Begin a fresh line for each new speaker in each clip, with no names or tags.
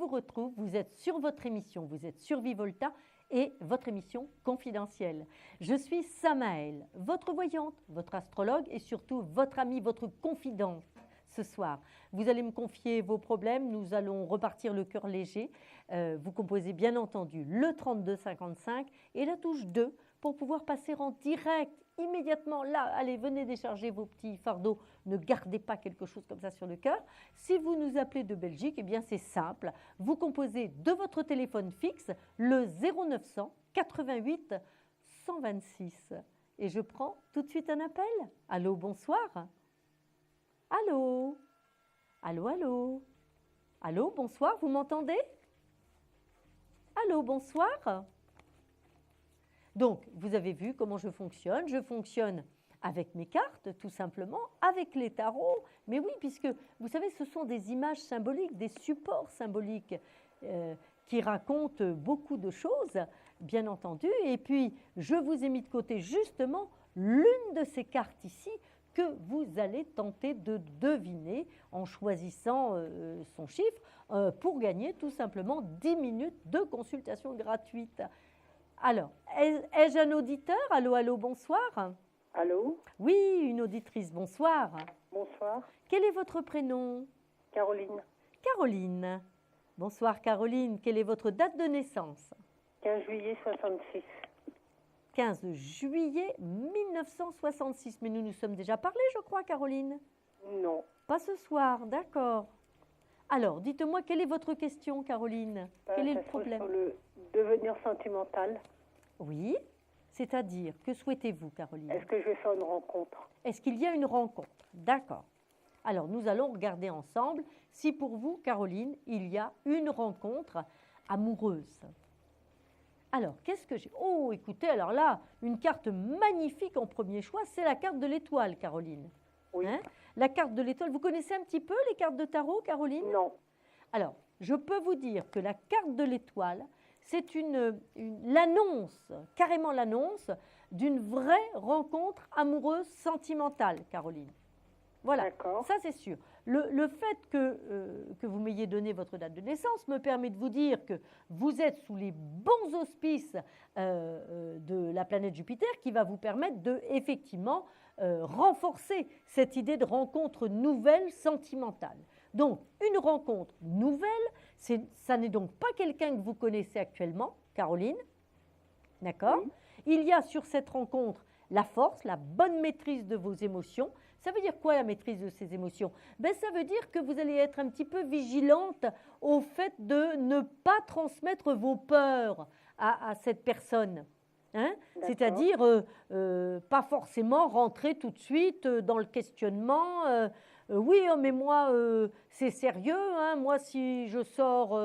vous retrouve. Vous êtes sur votre émission, vous êtes sur Vivolta et votre émission confidentielle. Je suis Samaël, votre voyante, votre astrologue et surtout votre amie, votre confidente ce soir. Vous allez me confier vos problèmes, nous allons repartir le cœur léger. Vous composez bien entendu le 3255 et la touche 2 pour pouvoir passer en direct immédiatement. Là, allez, venez décharger vos petits fardeaux, ne gardez pas quelque chose comme ça sur le cœur. Si vous nous appelez de Belgique, eh bien c'est simple, vous composez de votre téléphone fixe le 0900 88 126. Et je prends tout de suite un appel. Allô, bonsoir. Allô? Allô, allô? Allô, bonsoir, vous m'entendez? Allô, bonsoir? Donc, vous avez vu comment je fonctionne. Je fonctionne avec mes cartes, tout simplement, avec les tarots. Mais oui, puisque, vous savez, ce sont des images symboliques, des supports symboliques qui racontent beaucoup de choses, bien entendu. Et puis, je vous ai mis de côté justement l'une de ces cartes ici que vous allez tenter de deviner en choisissant son chiffre pour gagner tout simplement 10 minutes de consultation gratuite. Alors, ai-je un auditeur? Allô, allô, bonsoir.
Allô?
Oui, une auditrice, bonsoir.
Bonsoir.
Quel est votre prénom?
Caroline.
Caroline. Bonsoir Caroline, quelle est votre date de naissance?
15 juillet 66.
15 juillet 1966. Mais nous nous sommes déjà parlé, je crois, Caroline?
Non.
Pas ce soir, d'accord. Alors, dites-moi, quelle est votre question, Caroline? Quel est le problème?
Sur le devenir sentimental.
Oui, c'est-à-dire, que souhaitez-vous, Caroline?
Est-ce que je vais faire une rencontre?
Est-ce qu'il y a une rencontre? D'accord. Alors, nous allons regarder ensemble si pour vous, Caroline, il y a une rencontre amoureuse. Alors, qu'est-ce que j'ai? Oh, écoutez, alors là, une carte magnifique en premier choix, c'est la carte de l'étoile, Caroline.
Oui.
Hein? La carte de l'étoile, vous connaissez un petit peu les cartes de tarot, Caroline?
Non.
Alors, je peux vous dire que la carte de l'étoile, c'est l'annonce, carrément l'annonce d'une vraie rencontre amoureuse sentimentale, Caroline. Voilà, ça c'est sûr. Le fait que vous m'ayez donné votre date de naissance me permet de vous dire que vous êtes sous les bons auspices de la planète Jupiter qui va vous permettre de, effectivement, renforcer cette idée de rencontre nouvelle sentimentale. Donc, une rencontre nouvelle, ça n'est donc pas quelqu'un que vous connaissez actuellement, Caroline, d'accord? Oui. Il y a sur cette rencontre la force, la bonne maîtrise de vos émotions. Ça veut dire quoi la maîtrise de ces émotions? Ben, ça veut dire que vous allez être un petit peu vigilante au fait de ne pas transmettre vos peurs à cette personne. Hein? C'est-à-dire pas forcément rentrer tout de suite dans le questionnement. Oui, mais moi, c'est sérieux. Hein? Moi, si je sors,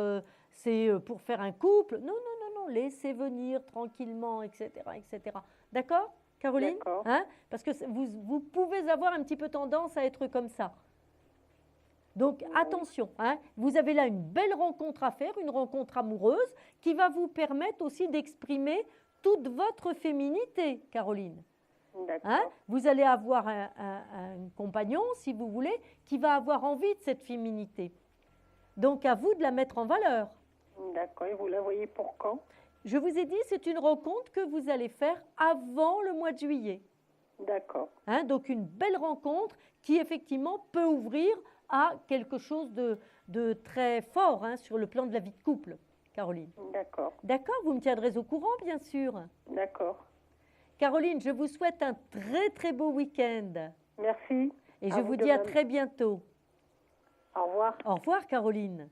c'est pour faire un couple. Non, non, non, non, laissez venir tranquillement, etc. etc. D'accord, Caroline? Hein? Parce que vous pouvez avoir un petit peu tendance à être comme ça. Donc, attention, hein, vous avez là une belle rencontre à faire, une rencontre amoureuse qui va vous permettre aussi d'exprimer toute votre féminité, Caroline. Hein? Vous allez avoir un compagnon, si vous voulez, qui va avoir envie de cette féminité. Donc, à vous de la mettre en valeur.
D'accord, et vous la voyez pour quand?
Je vous ai dit, c'est une rencontre que vous allez faire avant le mois de juillet.
D'accord.
Hein? Donc, une belle rencontre qui, effectivement, peut ouvrir à quelque chose de très fort hein, sur le plan de la vie de couple, Caroline.
D'accord.
D'accord, vous me tiendrez au courant, bien sûr.
D'accord.
Caroline, je vous souhaite un très, très beau week-end.
Merci.
Et je vous dis à très bientôt.
Au revoir.
Au revoir, Caroline.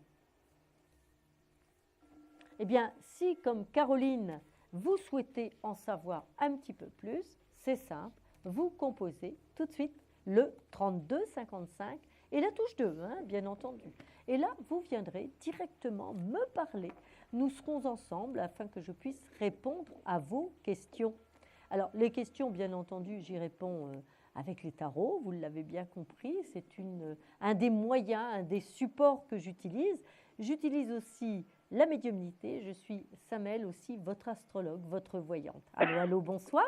Eh bien, si, comme Caroline, vous souhaitez en savoir un petit peu plus, c'est simple, vous composez tout de suite le 3255 et la touche 2, hein, bien entendu. Et là, vous viendrez directement me parler. Nous serons ensemble afin que je puisse répondre à vos questions. Alors, les questions, bien entendu, j'y réponds avec les tarots, vous l'avez bien compris. C'est un des moyens, un des supports que j'utilise. J'utilise aussi la médiumnité. Je suis Samaël aussi, votre astrologue, votre voyante. Allô, allô, bonsoir.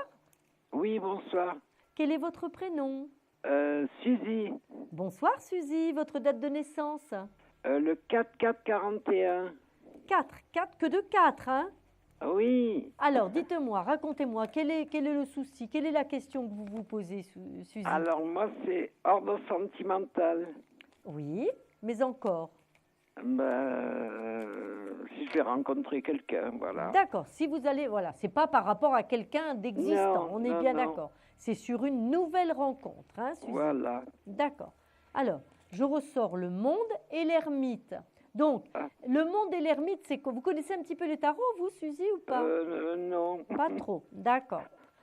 Oui, bonsoir.
Quel est votre prénom?
Suzy.
Bonsoir Suzy, votre date de naissance?
Le 4-4-41.
4, 4, que de 4, hein?
Oui.
Alors, dites-moi, racontez-moi, quel est le souci? Quelle est la question que vous vous posez, Suzy?
Alors, moi, c'est ordre sentimental.
Oui, mais encore.
Si je vais rencontrer quelqu'un, voilà.
D'accord, si vous allez, voilà, c'est pas par rapport à quelqu'un d'existant,
Non,
on est
non,
bien
non.
d'accord. C'est sur une nouvelle rencontre, hein, Suzy?
Voilà.
D'accord. Alors, je ressors le monde et l'ermite. Donc,
Ah.
le monde et l'ermite, c'est quoi? Vous connaissez un petit peu les tarots, vous, Suzy, ou pas?
Non.
Pas trop, d'accord.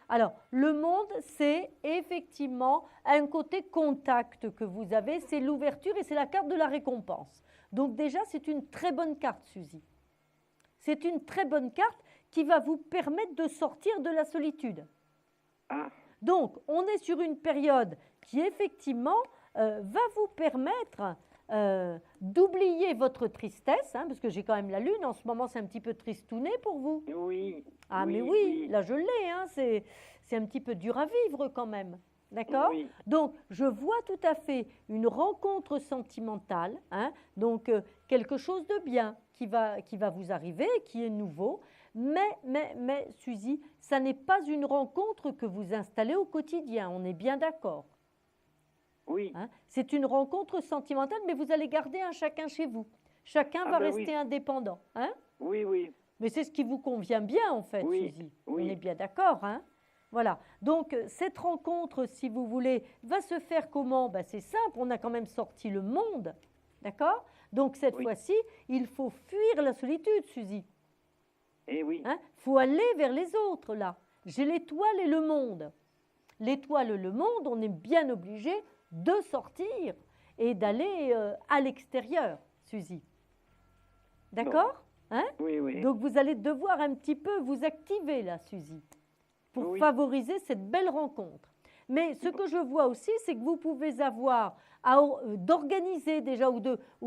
Alors, le monde, c'est effectivement un côté contact que vous avez, c'est l'ouverture et c'est la carte de la récompense. Donc déjà, c'est une très bonne carte, Suzy. C'est une très bonne carte qui va vous permettre de sortir de la solitude.
Ah,
Donc, on est sur une période qui, effectivement, va vous permettre d'oublier votre tristesse, hein, parce que j'ai quand même la lune, en ce moment, c'est un petit peu tristouné pour vous.
oui.
Ah, mais oui, là, je l'ai, hein, c'est un petit peu dur à vivre quand même. D'accord?
Oui.
Donc, je vois tout à fait une rencontre sentimentale, hein, donc quelque chose de bien qui va vous arriver, qui est nouveau. Mais, Suzy, ça n'est pas une rencontre que vous installez au quotidien, on est bien d'accord.
Oui.
Hein? C'est une rencontre sentimentale, mais vous allez garder un chacun chez vous. Chacun va rester indépendant. Hein?
Oui, oui.
Mais c'est ce qui vous convient bien, en fait,
Oui,
Suzy.
oui.
On est bien d'accord, hein? Voilà. Donc, cette rencontre, si vous voulez, va se faire comment? Ben, c'est simple, on a quand même sorti le monde. D'accord? Donc, cette
Oui.
fois-ci, il faut fuir la solitude, Suzy.
Eh oui.
Hein? Faut aller vers les autres, là. J'ai l'étoile et le monde. L'étoile et le monde, on est bien obligé de sortir et d'aller à l'extérieur, Suzy. D'accord? Hein?
Oui, oui.
Donc, vous allez devoir un petit peu vous activer, là, Suzy, pour
Oui.
favoriser cette belle rencontre. Mais ce que je vois aussi, c'est que vous pouvez avoir d'organiser déjà ou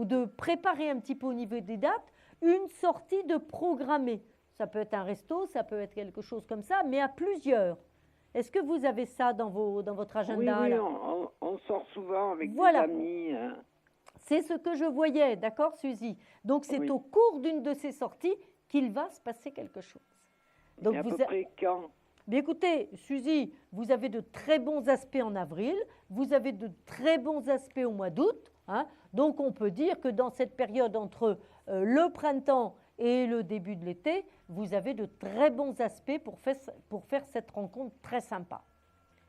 de préparer un petit peu au niveau des dates une sortie de programmée. Ça peut être un resto, ça peut être quelque chose comme ça, mais à plusieurs. Est-ce que vous avez ça dans votre agenda?
Oui,
là
on sort souvent avec
Voilà.
des amis. Hein.
C'est ce que je voyais, d'accord, Suzy? Donc, c'est
Oui.
au cours d'une de ces sorties qu'il va se passer quelque chose. Donc,
Et à peu près quand?
Mais écoutez, Suzy, vous avez de très bons aspects en avril, vous avez de très bons aspects au mois d'août. Hein, donc, on peut dire que dans cette période entre le printemps et le début de l'été, vous avez de très bons aspects pour faire cette rencontre très sympa.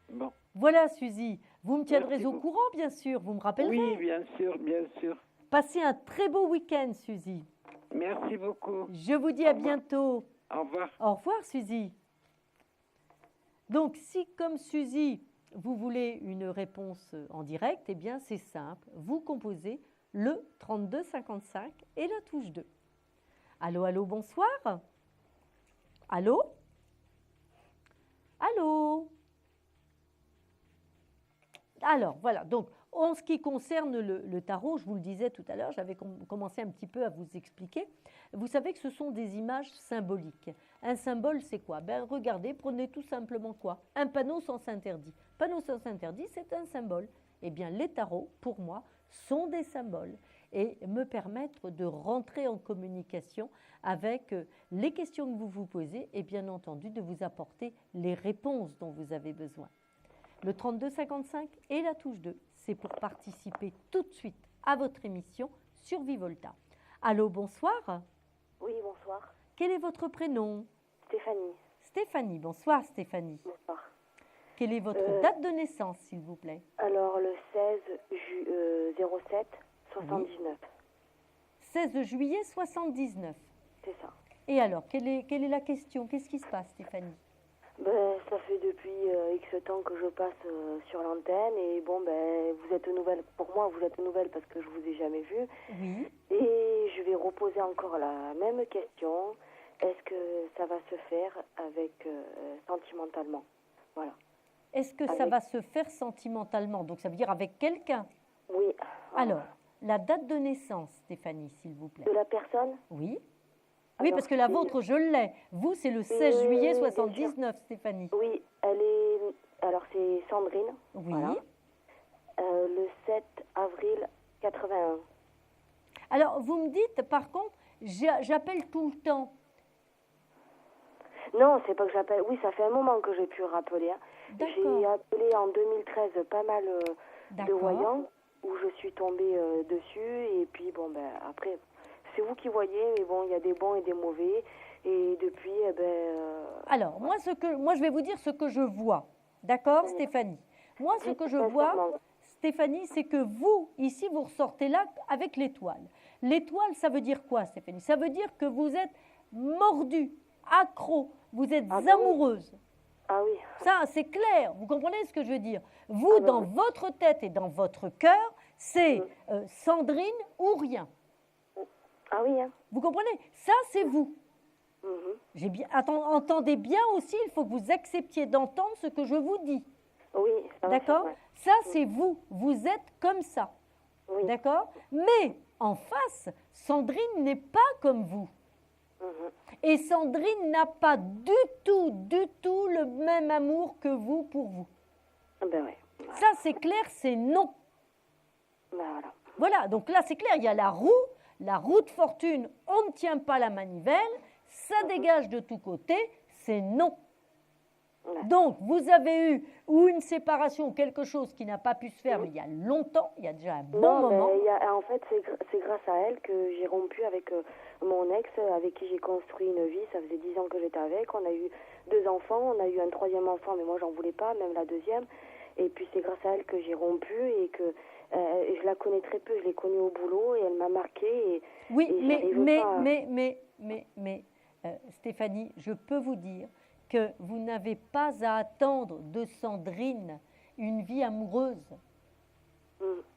Bon.
Voilà, Suzy. Vous me tiendrez
Merci
au
beaucoup.
courant, bien sûr. Vous me rappellerez.
Oui, bien sûr, bien sûr.
Passez un très beau week-end, Suzy.
Merci beaucoup.
Je vous dis
Au
à
revoir.
bientôt.
Au revoir.
Au revoir, Suzy. Donc, si comme Suzy, vous voulez une réponse en direct, eh bien, c'est simple. Vous composez le 32 55 et la touche 2. Allô, allô, bonsoir. Allô? Allô? Alors, voilà. Donc, en ce qui concerne le tarot, je vous le disais tout à l'heure, j'avais commencé un petit peu à vous expliquer. Vous savez que ce sont des images symboliques. Un symbole, c'est quoi? Ben, regardez, prenez tout simplement quoi? Un panneau sens interdit. Panneau sens interdit, c'est un symbole. Eh bien, les tarots, pour moi, sont des symboles et me permettent de rentrer en communication avec les questions que vous vous posez et bien entendu de vous apporter les réponses dont vous avez besoin. Le 32 55 et la touche 2, c'est pour participer tout de suite à votre émission sur Vivolta. Allô, bonsoir.
Oui, bonsoir.
Quel est votre prénom?
Stéphanie.
Stéphanie, bonsoir Stéphanie.
Bonsoir.
Quelle est votre date de naissance, s'il vous plaît?
Alors, le 16 07 79.
16 juillet 79.
C'est ça.
Et alors, quelle est la question? Qu'est-ce qui se passe, Stéphanie?
Ben, ça fait depuis X temps que je passe sur l'antenne et bon, ben, vous êtes nouvelle. Pour moi, vous êtes nouvelle parce que je vous ai jamais vu.
Oui.
Et je vais reposer encore la même question. Est-ce que ça va se faire avec sentimentalement? Voilà.
Est-ce que ça va se faire sentimentalement? Donc, ça veut dire avec quelqu'un?
Oui.
Alors, la date de naissance, Stéphanie, s'il vous plaît.
De la personne?
Oui. Oui,
Alors,
parce que la
c'est-
vôtre, je l'ai. Vous, c'est le 16 juillet
bien sûr.
79, Stéphanie.
Oui, elle est. Alors, c'est Sandrine.
Oui.
Voilà. Le 7 avril 81.
Alors, vous me dites, par contre, j'appelle tout le temps.
Non, c'est pas que j'appelle. Oui, ça fait un moment que j'ai pu rappeler. Hein. J'ai
D'accord.
appelé en 2013 pas mal de
D'accord.
voyants où je suis tombée dessus. Et puis, bon, ben, après, c'est vous qui voyez, mais bon, il y a des bons et des mauvais. Et depuis, eh ben.
Alors, moi, je vais vous dire ce que je vois. D'accord, Stéphanie? Moi, ce que je vois, Stéphanie, c'est que vous, ici, vous ressortez là avec l'étoile. L'étoile, ça veut dire quoi, Stéphanie? Ça veut dire que vous êtes mordue, accro, vous êtes amoureuse.
Ah oui.
Ça, c'est clair. Vous comprenez ce que je veux dire? Vous, dans votre tête et dans votre cœur, c'est Sandrine ou rien.
Ah oui, hein.
Vous comprenez? Ça, c'est vous.
Mhm.
Entendez bien aussi, il faut que vous acceptiez d'entendre ce que je vous dis.
Oui.
D'accord? Ça, c'est vous. Vous êtes comme ça.
Oui.
D'accord? Mais en face, Sandrine n'est pas comme vous. Et Sandrine n'a pas du tout le même amour que vous pour vous.
Ben ouais.
Ça, c'est clair, c'est non.
Ben voilà.
Voilà, donc là, c'est clair, il y a la roue de fortune, on ne tient pas la manivelle, ça dégage de tous côtés, c'est non.
Ouais.
Donc, vous avez eu ou une séparation ou quelque chose qui n'a pas pu se faire, mais il y a longtemps, il y a déjà un bon moment.
En fait, c'est grâce à elle que j'ai rompu avec mon ex, avec qui j'ai construit une vie. Ça faisait 10 ans que j'étais avec. On a eu 2 enfants. On a eu un 3e enfant, mais moi, j'en voulais pas, même la 2e. Et puis, c'est grâce à elle que j'ai rompu et que je la connais très peu. Je l'ai connue au boulot et elle m'a marquée.
Oui,
et
mais Stéphanie, je peux vous dire que vous n'avez pas à attendre de Sandrine une vie amoureuse.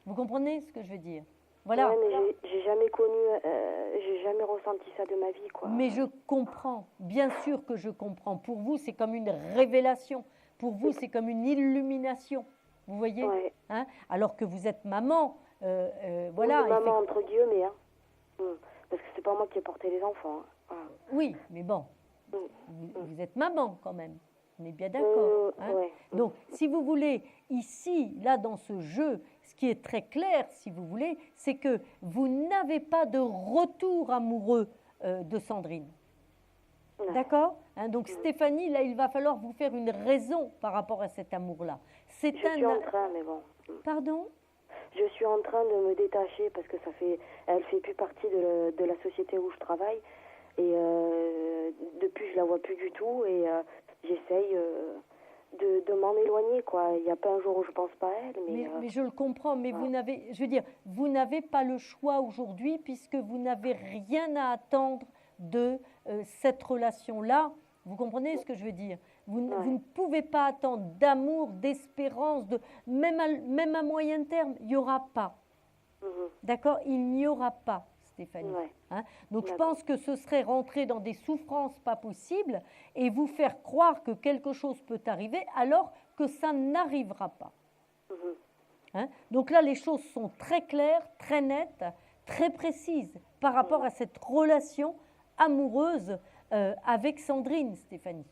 Vous comprenez ce que je veux dire? Voilà.
Ouais, mais j'ai jamais connu, j'ai jamais ressenti ça de ma vie, quoi.
Mais je comprends, bien sûr que je comprends. Pour vous, c'est comme une révélation. Pour vous, c'est comme une illumination. Vous voyez,
ouais.
Hein? Alors que vous êtes maman, voilà.
Oui, maman entre guillemets, hein. Parce que c'est pas moi qui ai porté les enfants. Hein. Voilà.
Oui, mais bon, vous êtes maman quand même. On est bien d'accord. Hein?
Ouais.
Donc, si vous voulez, ici, là, dans ce jeu, ce qui est très clair, si vous voulez, c'est que vous n'avez pas de retour amoureux de Sandrine.
Ouais.
D'accord? Hein, donc, Stéphanie, là, il va falloir vous faire une raison par rapport à cet amour-là.
Je suis en train, mais bon.
Pardon?
Je suis en train de me détacher parce que elle fait plus partie de la société où je travaille. Et depuis, je la vois plus du tout. Et j'essaye de m'en éloigner, quoi. Il n'y a pas un jour où je pense pas à elle.
Mais je le comprends, mais vous n'avez, je veux dire, vous n'avez pas le choix aujourd'hui puisque vous n'avez rien à attendre de cette relation-là. Vous comprenez ce que je veux dire? Vous ne pouvez pas attendre d'amour, d'espérance, même à moyen terme, il n'y aura pas. D'accord? Il n'y aura pas, Stéphanie.
Ouais.
Hein? Donc je pense que ce serait rentrer dans des souffrances pas possibles et vous faire croire que quelque chose peut arriver alors que ça n'arrivera pas. Hein? Donc là, les choses sont très claires, très nettes, très précises par rapport à cette relation amoureuse avec Sandrine, Stéphanie.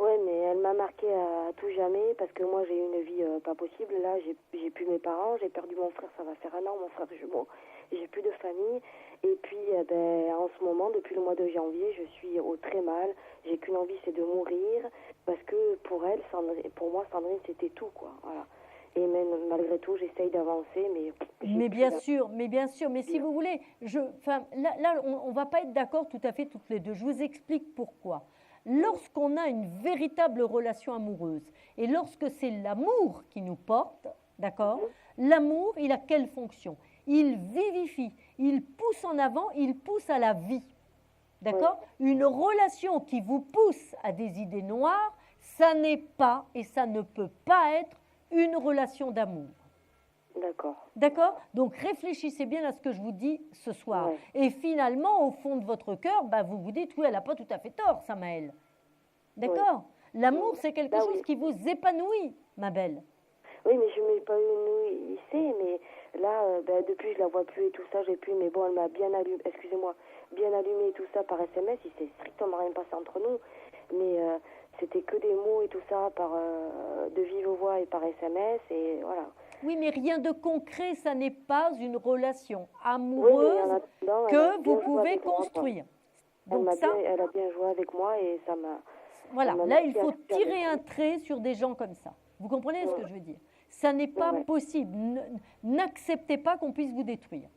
Oui, mais elle m'a marquée à tout jamais parce que moi j'ai eu une vie pas possible. Là, j'ai plus mes parents, j'ai perdu mon frère, ça va faire 1 an, mon frère jumeau. J'ai plus de famille. Et puis, en ce moment, depuis le mois de janvier, je suis au très mal. J'ai qu'une envie, c'est de mourir parce que pour elle, pour moi, Sandrine, c'était tout, quoi. Voilà. Et même malgré tout, j'essaye d'avancer,
mais bien sûr. Mais si vous voulez, là, on va pas être d'accord tout à fait toutes les deux. Je vous explique pourquoi. Lorsqu'on a une véritable relation amoureuse et lorsque c'est l'amour qui nous porte, d'accord, l'amour, il a quelle fonction? Il vivifie, il pousse en avant, il pousse à la vie. D'accord? Une relation qui vous pousse à des idées noires, ça n'est pas et ça ne peut pas être une relation d'amour.
D'accord.
D'accord? Donc réfléchissez bien à ce que je vous dis ce soir.
Ouais.
Et finalement, au fond de votre cœur, vous vous dites, oui, elle n'a pas tout à fait tort, Samaël. D'accord? L'amour, c'est quelque chose qui vous épanouit, ma belle.
Oui, mais je ne m'épanouis ici, mais là, depuis, je la vois plus et tout ça, j'ai plus, mais bon, elle m'a bien allumé, bien allumé et tout ça par SMS, il s'est strictement rien passé entre nous, mais c'était que des mots et tout ça, de vive voix et par SMS, et voilà.
Oui, mais rien de concret, ça n'est pas une relation
Oui, mais en
amoureuse
attendant, elle a
que
bien
vous
joué
pouvez
avec moi, quoi.
construire.
Elle,
Donc ça,
elle a bien joué avec moi et ça m'a...
voilà,
elle m'a
là, il
marqué à
faut
tout jamais,
tirer
quoi.
un trait sur des gens comme ça. Vous comprenez ce que
Ouais.
je veux dire? Ça n'est pas
Ouais.
possible. N'acceptez pas qu'on puisse vous détruire.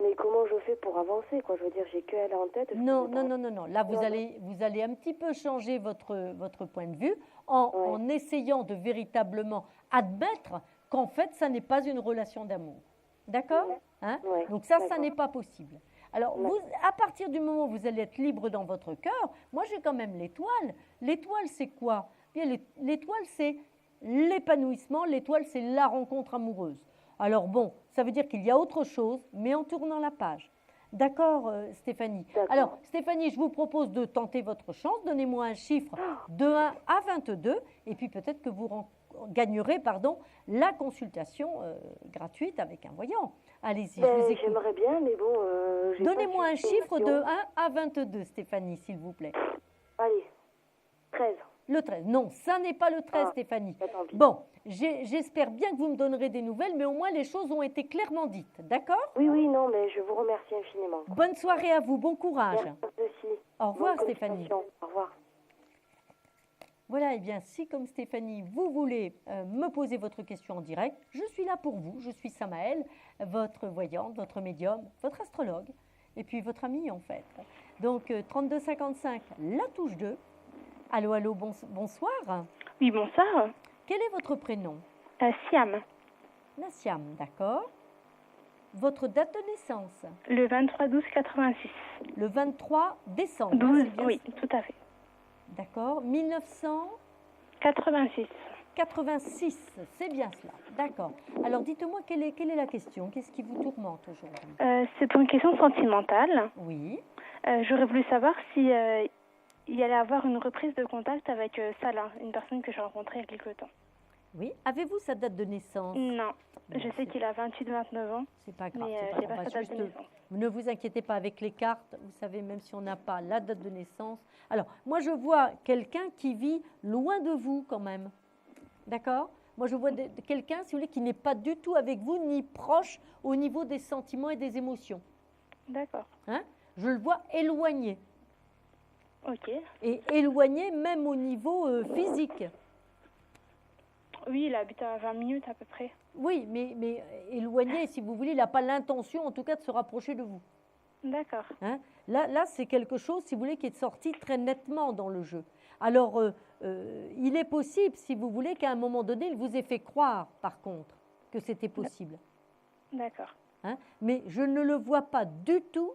Mais comment je fais pour avancer, quoi? Je veux dire, j'ai que elle en tête. je
Non,
comprends
non,
pas.
non, non, non. Là, vous
Non,
allez un petit peu changer votre point de vue en essayant de véritablement admettre qu'en fait, ça n'est pas une relation d'amour. D'accord? Hein?
Ouais,
Donc ça
d'accord.
n'est pas possible. Alors,
D'accord.
à partir du moment où vous allez être libre dans votre cœur, moi, j'ai quand même l'étoile. L'étoile, c'est quoi? Bien, l'étoile, c'est l'épanouissement. L'étoile, c'est la rencontre amoureuse. Alors bon, ça veut dire qu'il y a autre chose, mais en tournant la page. D'accord, Stéphanie?
D'accord.
Alors, Stéphanie, je vous propose de tenter votre chance. Donnez-moi un chiffre de 1 à 22 et puis peut-être que vous gagnerez la consultation gratuite avec un voyant. Allez-y, je vous écoute.
J'aimerais bien, mais bon... j'ai pas
Donnez-moi un chiffre de
suffisamment.
1 à 22, Stéphanie, s'il vous plaît.
Allez, 13.
Le 13. Non, ça n'est pas le 13,
Ah,
Stéphanie.
bah, tant pis.
Bon, j'espère bien que vous me donnerez des nouvelles, mais au moins les choses ont été clairement dites. D'accord?
Oui, non, mais je vous remercie infiniment.
Bonne soirée à vous, bon courage.
Merci aussi.
Au revoir,
Bonne
Stéphanie.
continuation. Au revoir.
Voilà, et bien si comme Stéphanie, vous voulez me poser votre question en direct, je suis là pour vous. Je suis Samaël, votre voyante, votre médium, votre astrologue, et puis votre amie en fait. Donc 32 55, la touche 2. Allô, allô, bonsoir.
Oui, bonsoir.
Quel est votre prénom?
Siam,
Nassiam, d'accord. Votre date de naissance?
le 23/12/86.
Le 23 décembre. hein,
12,
c'est bien
oui,
ça.
tout à fait.
D'accord.
86.
1986, c'est bien cela. D'accord. Alors dites-moi, quelle est la question? Qu'est-ce qui vous tourmente aujourd'hui?
C'est pour une question sentimentale.
Oui.
J'aurais voulu savoir si il y allait avoir une reprise de contact avec Salah, une personne que j'ai rencontrée il y a quelque temps.
Oui. Avez-vous sa date de naissance?
Non, je
Non,
sais qu'il a 28-29 ans,
C'est pas grave.
mais
c'est
j'ai
grave.
pas
On
sa
va
date de
juste-
naissance.
Ne vous inquiétez pas avec les cartes. Vous savez, même si on n'a pas la date de naissance. Alors, moi, je vois quelqu'un qui vit loin de vous quand même. D'accord? Moi, je vois quelqu'un, si vous voulez, qui n'est pas du tout avec vous, ni proche au niveau des sentiments et des émotions.
D'accord,
Hein? Je le vois éloigné.
ok.
Et éloigné même au niveau physique.
Oui, il habite à 20 minutes à peu près.
Oui, mais éloigné, si vous voulez, il n'a pas l'intention, en tout cas, de se rapprocher de vous.
D'accord,
Hein? Là, c'est quelque chose, si vous voulez, qui est sorti très nettement dans le jeu. Alors, il est possible, si vous voulez, qu'à un moment donné, il vous ait fait croire, par contre, que c'était possible.
d'accord,
Hein? Mais je ne le vois pas du tout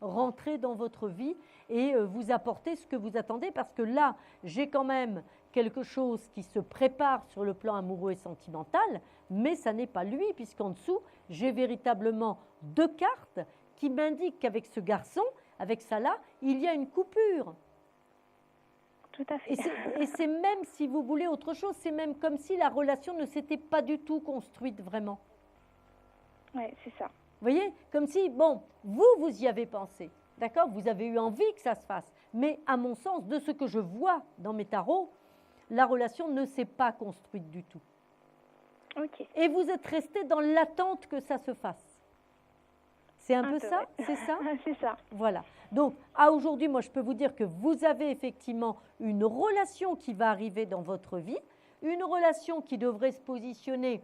rentrer dans votre vie et vous apporter ce que vous attendez, parce que là, j'ai quand même quelque chose qui se prépare sur le plan amoureux et sentimental, mais ça n'est pas lui, puisqu'en dessous, j'ai véritablement 2 cartes qui m'indiquent qu'avec ce garçon, avec Salah, il y a une coupure.
tout à fait.
Et c'est même, si vous voulez, autre chose, c'est même comme si la relation ne s'était pas du tout construite vraiment.
Oui, c'est ça.
Vous voyez? Comme si, bon, vous y avez pensé, d'accord? Vous avez eu envie que ça se fasse. Mais à mon sens, de ce que je vois dans mes tarots, la relation ne s'est pas construite du tout.
Ok.
Et vous êtes resté dans l'attente que ça se fasse. C'est un peu ça?
ouais.
C'est ça?
C'est ça.
Voilà. Donc, à aujourd'hui, moi, je peux vous dire que vous avez effectivement une relation qui va arriver dans votre vie, une relation qui devrait se positionner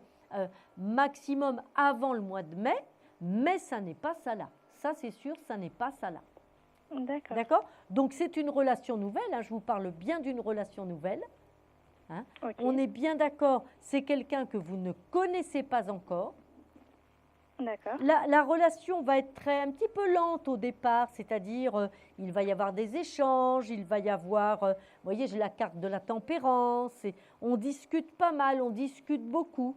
maximum avant le mois de mai, mais ça n'est pas ça là. Ça, c'est sûr, ça n'est pas ça là.
D'accord.
D'accord? Donc, c'est une relation nouvelle. Hein, je vous parle bien d'une relation nouvelle. Hein.
Ok.
On est bien d'accord, c'est quelqu'un que vous ne connaissez pas encore.
D'accord.
La relation va être un petit peu lente au départ, c'est-à-dire il va y avoir des échanges, il va y avoir, vous voyez, j'ai la carte de la tempérance, et on discute pas mal, on discute beaucoup.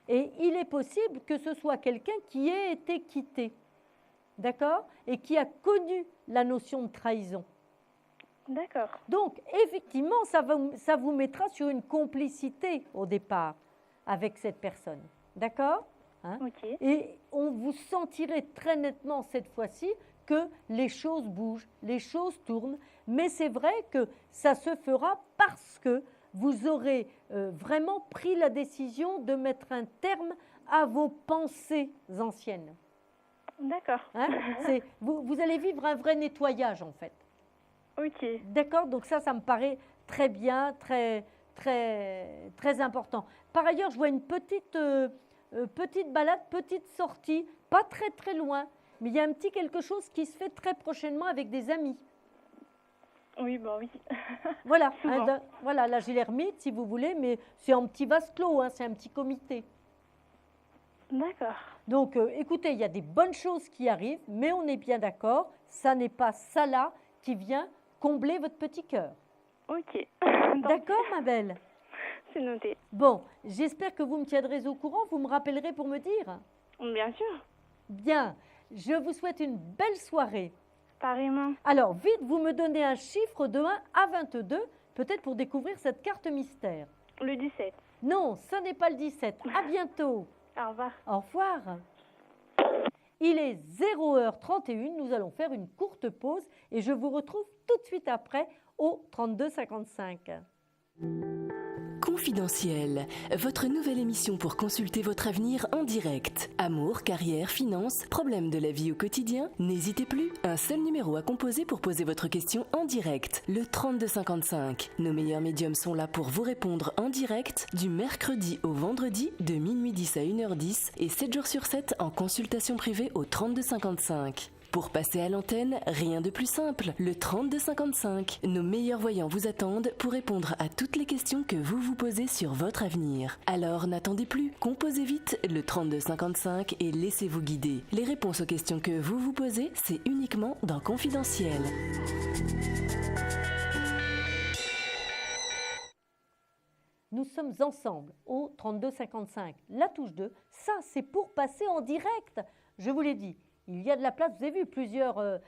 Et il est possible que ce soit quelqu'un qui ait été quitté, d'accord? Et qui a connu la notion de trahison.
D'accord.
Donc, effectivement, ça vous mettra sur une complicité au départ avec cette personne, d'accord? Hein?
Ok.
Et on vous sentirez très nettement cette fois-ci que les choses bougent, les choses tournent, mais c'est vrai que ça se fera parce que vous aurez vraiment pris la décision de mettre un terme à vos pensées anciennes.
D'accord.
Hein. Vous allez vivre un vrai nettoyage en fait.
Ok.
D'accord, donc ça me paraît très bien, très, très, très important. Par ailleurs, je vois une petite balade, petite sortie, pas très très loin, mais il y a un petit quelque chose qui se fait très prochainement avec des amis.
Oui, bah oui.
Voilà,
Souvent.
voilà, là j'ai l'ermite si vous voulez, mais c'est un petit vase clos, c'est un petit comité.
D'accord.
Donc écoutez, il y a des bonnes choses qui arrivent, mais on est bien d'accord, ça n'est pas ça là qui vient combler votre petit cœur.
Ok.
D'accord, ma belle?
C'est noté.
Bon, j'espère que vous me tiendrez au courant, vous me rappellerez pour me dire.
Bien sûr.
Bien, je vous souhaite une belle soirée.
Pareillement.
Alors, vite, vous me donnez un chiffre de 1 à 22, peut-être pour découvrir cette carte mystère.
Le 17.
Non, ce n'est pas le 17. À bientôt.
Au revoir.
Au revoir. Il est 0h31, nous allons faire une courte pause et je vous retrouve tout de suite après au 32 55.
Confidentiel, votre nouvelle émission pour consulter votre avenir en direct. Amour, carrière, finances, problèmes de la vie au quotidien. N'hésitez plus, un seul numéro à composer pour poser votre question en direct, le 3255. Nos meilleurs médiums sont là pour vous répondre en direct du mercredi au vendredi de minuit 10 à 1h10 et 7 jours sur 7 en consultation privée au 3255. Pour passer à l'antenne, rien de plus simple, le 3255. Nos meilleurs voyants vous attendent pour répondre à toutes les questions que vous vous posez sur votre avenir. Alors n'attendez plus, composez vite le 3255 et laissez-vous guider. Les réponses aux questions que vous vous posez, c'est uniquement dans Confidentiel.
Nous sommes ensemble au 32 55. La touche 2, ça c'est pour passer en direct. Je vous l'ai dit, il y a de la place. Vous avez vu, plusieurs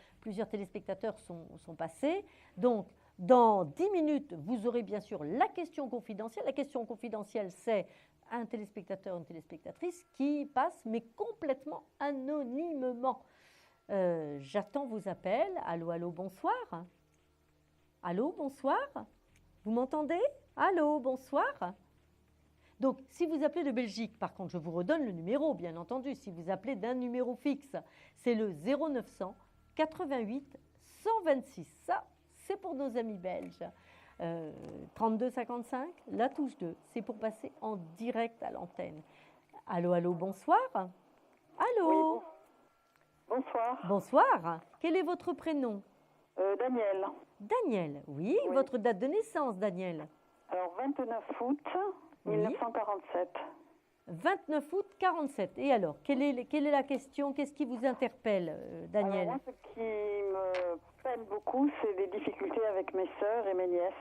téléspectateurs sont passés. Donc, dans 10 minutes, vous aurez bien sûr la question confidentielle. La question confidentielle, c'est un téléspectateur, une téléspectatrice qui passe, mais complètement anonymement. J'attends vos appels. Allô, allô, bonsoir. Allô, bonsoir. Vous m'entendez? Allô, bonsoir. Donc, si vous appelez de Belgique, par contre, je vous redonne le numéro, bien entendu. Si vous appelez d'un numéro fixe, c'est le 0900 88 126. Ça, c'est pour nos amis belges. 32 55, la touche 2, c'est pour passer en direct à l'antenne. Allô, allô, bonsoir. Allô.
Oui, bonsoir.
Bonsoir. Quel est votre prénom?
Daniel.
Daniel, oui. Votre date de naissance, Daniel?
Alors, 29 août 1947.
29 août 47. Et alors, quelle est la question? Qu'est-ce qui vous interpelle, Daniel?
Alors, moi, ce qui me peine beaucoup, c'est des difficultés avec mes sœurs et mes nièces.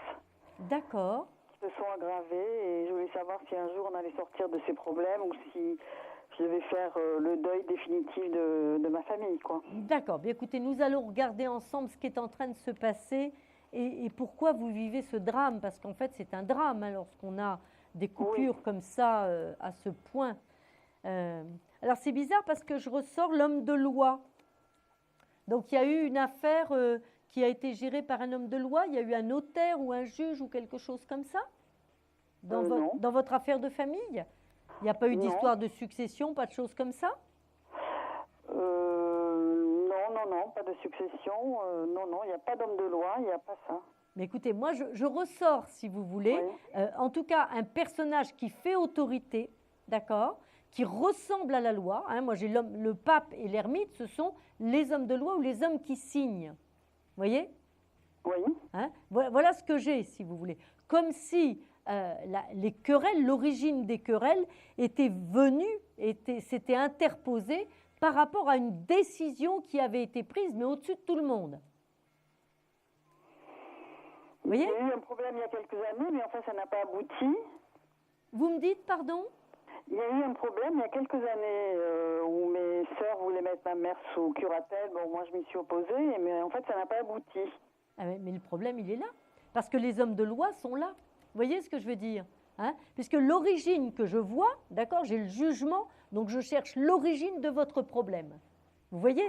D'accord.
Qui se sont aggravées et je voulais savoir si un jour on allait sortir de ces problèmes ou si je devais faire le deuil définitif de ma famille, quoi.
D'accord. Bien, écoutez, nous allons regarder ensemble ce qui est en train de se passer et pourquoi vous vivez ce drame. Parce qu'en fait, c'est un drame lorsqu'on a des coupures comme ça à ce point. Alors, c'est bizarre parce que je ressors l'homme de loi. Donc, il y a eu une affaire qui a été gérée par un homme de loi. Il y a eu un notaire ou un juge ou quelque chose comme ça dans votre affaire de famille. Il n'y a pas eu d'histoire de succession, pas de choses comme ça?
Non, pas de succession. Non, il n'y a pas d'homme de loi, il n'y a pas ça.
Mais écoutez, moi, je ressors, si vous voulez, en tout cas, un personnage qui fait autorité, d'accord, qui ressemble à la loi. Moi, j'ai le pape et l'ermite, ce sont les hommes de loi ou les hommes qui signent. Vous voyez?
Oui.
Voilà ce que j'ai, si vous voulez. Comme si les querelles, l'origine des querelles était venue, s'était interposée par rapport à une décision qui avait été prise, mais au-dessus de tout le monde. Vous voyez?
Il y a eu un problème il y a quelques années, mais enfin, ça n'a pas abouti.
Vous me dites, pardon?
Il y a eu un problème il y a quelques années où mes sœurs voulaient mettre ma mère sous curatelle. Bon, moi, je m'y suis opposée, mais en fait, ça n'a pas abouti.
Mais le problème, il est là. Parce que les hommes de loi sont là. Vous voyez ce que je veux dire? Puisque l'origine que je vois, d'accord, j'ai le jugement, donc je cherche l'origine de votre problème. Vous voyez,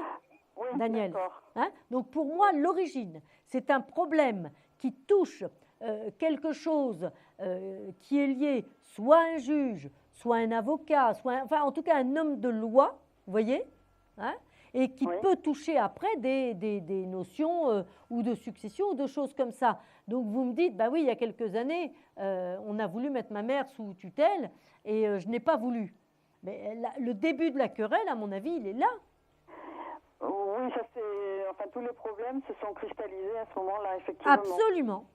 oui,
Daniel?
D'accord.
Donc pour moi, l'origine, c'est un problème qui touche quelque chose qui est lié soit à un juge, soit à un avocat, enfin en tout cas un homme de loi, vous voyez, hein, et qui peut toucher après des notions ou de succession ou de choses comme ça. Donc vous me dites, bah oui, il y a quelques années, on a voulu mettre ma mère sous tutelle et je n'ai pas voulu. Mais le début de la querelle, à mon avis, il est là.
Oui, ça c'est... Enfin, tous les problèmes se sont cristallisés à ce moment-là, effectivement.
Absolument.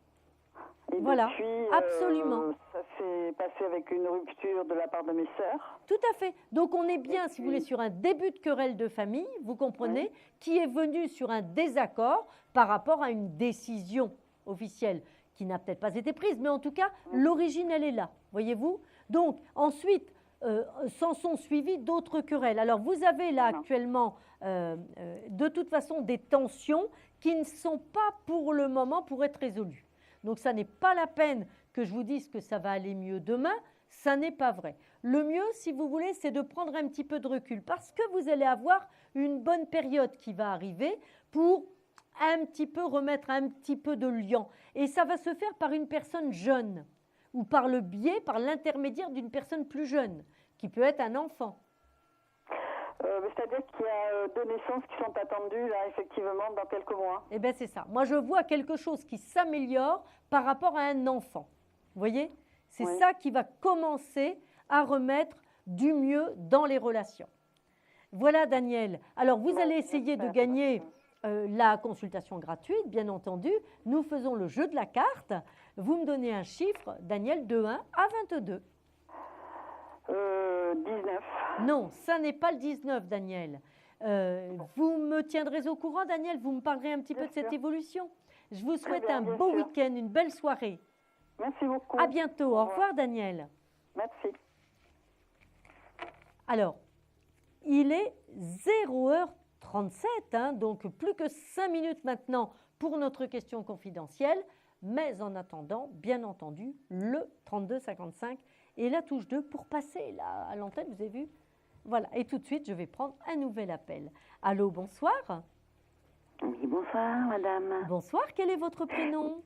Et
voilà,
depuis,
absolument.
Ça s'est passé avec une rupture de la part de mes sœurs.
Tout à fait. Donc on est bien, si vous voulez, sur un début de querelle de famille, vous comprenez, qui est venu sur un désaccord par rapport à une décision officielle qui n'a peut-être pas été prise, mais en tout cas, l'origine, elle est là, voyez-vous. Donc ensuite, s'en sont suivies d'autres querelles. Alors vous avez là actuellement, de toute façon, des tensions qui ne sont pas pour le moment pour être résolues. Donc ça n'est pas la peine que je vous dise que ça va aller mieux demain, ça n'est pas vrai. Le mieux, si vous voulez, c'est de prendre un petit peu de recul parce que vous allez avoir une bonne période qui va arriver pour un petit peu remettre un petit peu de liant. Et ça va se faire par une personne jeune ou par le biais, par l'intermédiaire d'une personne plus jeune, qui peut être un enfant.
C'est-à-dire qu'il y a 2 naissances qui sont attendues, là, effectivement, dans quelques mois.
Eh bien, c'est ça. Moi, je vois quelque chose qui s'améliore par rapport à un enfant. Vous voyez? C'est ça qui va commencer à remettre du mieux dans les relations. Voilà, Daniel. Alors, vous allez essayer de gagner la consultation gratuite, bien entendu. Nous faisons le jeu de la carte. Vous me donnez un chiffre, Daniel, de 1 à 22.
19.
Non, ça n'est pas le 19, Daniel. Vous me tiendrez au courant, Daniel? Vous me parlerez un petit peu de cette évolution? Je vous souhaite un beau week-end, une belle soirée.
Merci beaucoup.
À bientôt. Au revoir, Daniel.
Merci.
Alors, il est 0h37, hein, donc plus que 5 minutes maintenant pour notre question confidentielle. Mais en attendant, bien entendu, le 3255 et la touche 2 pour passer là, à l'antenne, vous avez vu? Voilà, et tout de suite, je vais prendre un nouvel appel. Allô, bonsoir.
Oui, bonsoir, madame.
Bonsoir, quel est votre prénom?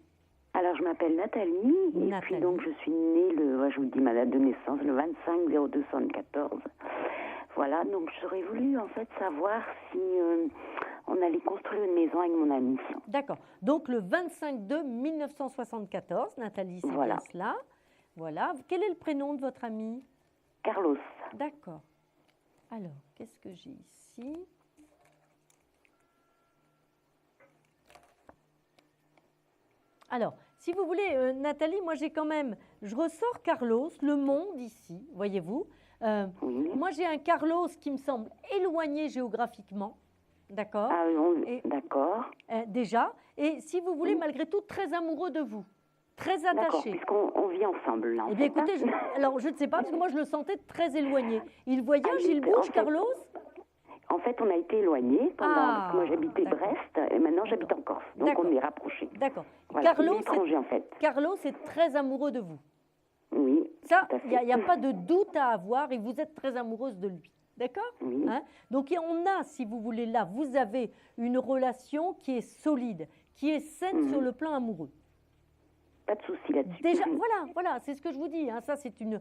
Alors, je m'appelle Nathalie, et puis donc je suis née, je vous dis ma date de naissance, le 25/02/74. Voilà, donc j'aurais voulu en fait savoir si on allait construire une maison avec mon ami.
D'accord, donc le 25/02/1974, Nathalie, c'est bien cela. Voilà, quel est le prénom de votre ami?
Carlos.
D'accord. Alors, qu'est-ce que j'ai ici? Alors, si vous voulez, Nathalie, moi j'ai quand même, je ressors Carlos, le monde ici, voyez-vous. Moi j'ai un Carlos qui me semble éloigné géographiquement, d'accord?
Ah, d'accord.
Déjà, et si vous voulez, malgré tout, très amoureux de vous, très attaché.
D'accord, puisqu'on vit ensemble là.
Eh bien écoutez, alors je ne sais pas, parce que moi je le sentais très éloigné. Il voyage, il bouge, Carlos?
En fait, on a été éloignés pendant, parce que moi j'habitais Brest et maintenant j'habite en Corse. Donc on est rapprochés.
D'accord.
Voilà,
Carlos est très amoureux de vous.
Oui.
Ça, il n'y a pas de doute à avoir et vous êtes très amoureuse de lui. D'accord?
Oui.
Hein? Donc on a, si vous voulez, là, vous avez une relation qui est solide, qui est saine sur le plan amoureux.
Pas de souci là-dessus.
Déjà, voilà, c'est ce que je vous dis. Hein, ça, c'est une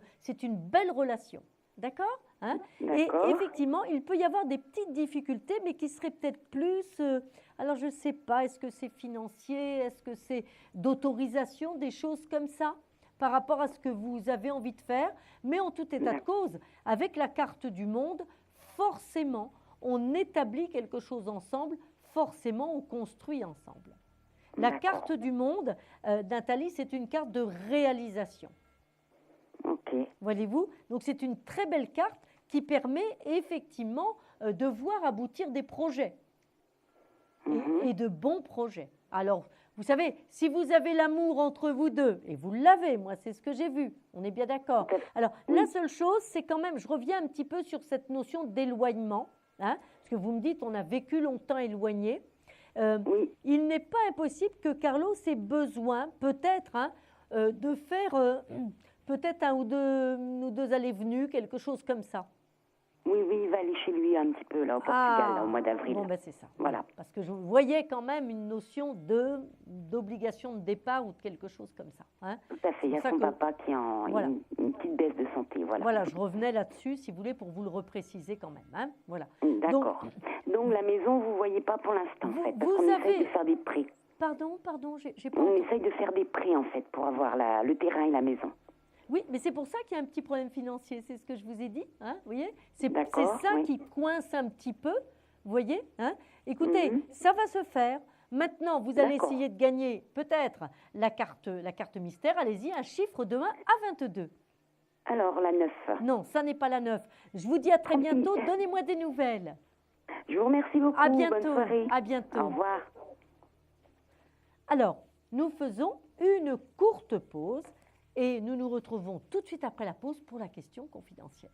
belle relation. D'accord, hein? Et effectivement, il peut y avoir des petites difficultés, mais qui seraient peut-être plus... alors, je ne sais pas, est-ce que c'est financier? Est-ce que c'est d'autorisation? Des choses comme ça par rapport à ce que vous avez envie de faire. Mais en tout état de cause, avec la carte du monde, forcément, on établit quelque chose ensemble, forcément, on construit ensemble. La carte du monde, Nathalie, c'est une carte de réalisation.
Ok.
Voyez-vous? Donc, c'est une très belle carte qui permet effectivement de voir aboutir des projets et de bons projets. Alors, vous savez, si vous avez l'amour entre vous deux, et vous l'avez, moi, c'est ce que j'ai vu, on est bien d'accord. Alors, la seule chose, c'est quand même, je reviens un petit peu sur cette notion d'éloignement, hein, parce que vous me dites, on a vécu longtemps éloigné. Il n'est pas impossible que Carlos ait besoin, peut-être, hein, de faire... peut-être un ou deux allées-venues, quelque chose comme ça.
Oui, il va aller chez lui un petit peu, là, au Portugal, là, au mois d'avril.
Bon, ben c'est ça.
Voilà.
Parce que je voyais quand même une notion d'obligation de départ ou de quelque chose comme ça. Hein.
Tout à fait. Il y a son papa qui a une petite baisse de santé.
Voilà, je revenais là-dessus, si vous voulez, pour vous le repréciser quand même. Hein. Voilà.
D'accord. Donc, la maison, vous ne voyez pas pour l'instant, en fait, parce qu'on essaye de faire des prêts.
Pardon, j'ai pas...
On essaye de faire des prêts, en fait, pour avoir le terrain et la maison.
Oui, mais c'est pour ça qu'il y a un petit problème financier, c'est ce que je vous ai dit, hein, vous voyez. C'est ça qui coince un petit peu, vous voyez. Hein. Écoutez, ça va se faire. Maintenant, vous allez essayer de gagner peut-être la carte mystère. Allez-y, un chiffre de 1 à 22.
Alors, la 9.
Non, ça n'est pas la 9. Je vous dis à très bientôt. Donnez-moi des nouvelles.
Je vous remercie beaucoup.
À bientôt.
Bonne soirée.
À bientôt.
Au revoir.
Alors, nous faisons une courte pause et nous nous retrouvons tout de suite après la pause pour la question confidentielle.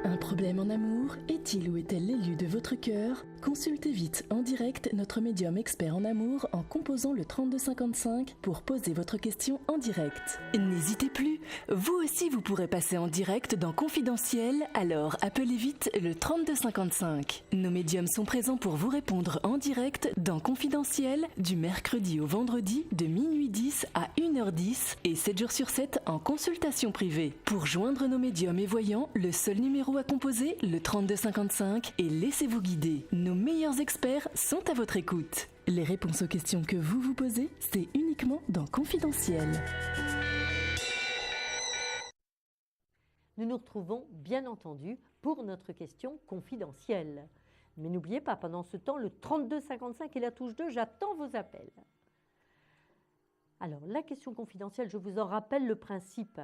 Un problème en amour, est-il ou est-elle l'élu de votre cœur? Consultez vite en direct notre médium expert en amour en composant le 3255 pour poser votre question en direct. N'hésitez plus, vous aussi vous pourrez passer en direct dans Confidentiel, alors appelez vite le 3255. Nos médiums sont présents pour vous répondre en direct dans Confidentiel du mercredi au vendredi de minuit 10 à 1h10 et 7 jours sur 7 en consultation privée. Pour joindre nos médiums et voyants, le seul numéro à composer, le 3255, et laissez-vous guider. Nos meilleurs experts sont à votre écoute. Les réponses aux questions que vous vous posez, c'est uniquement dans Confidentiel.
Nous nous retrouvons bien entendu pour notre question confidentielle. Mais n'oubliez pas, pendant ce temps, le 3255 et la touche 2, j'attends vos appels. Alors, la question confidentielle, je vous en rappelle le principe.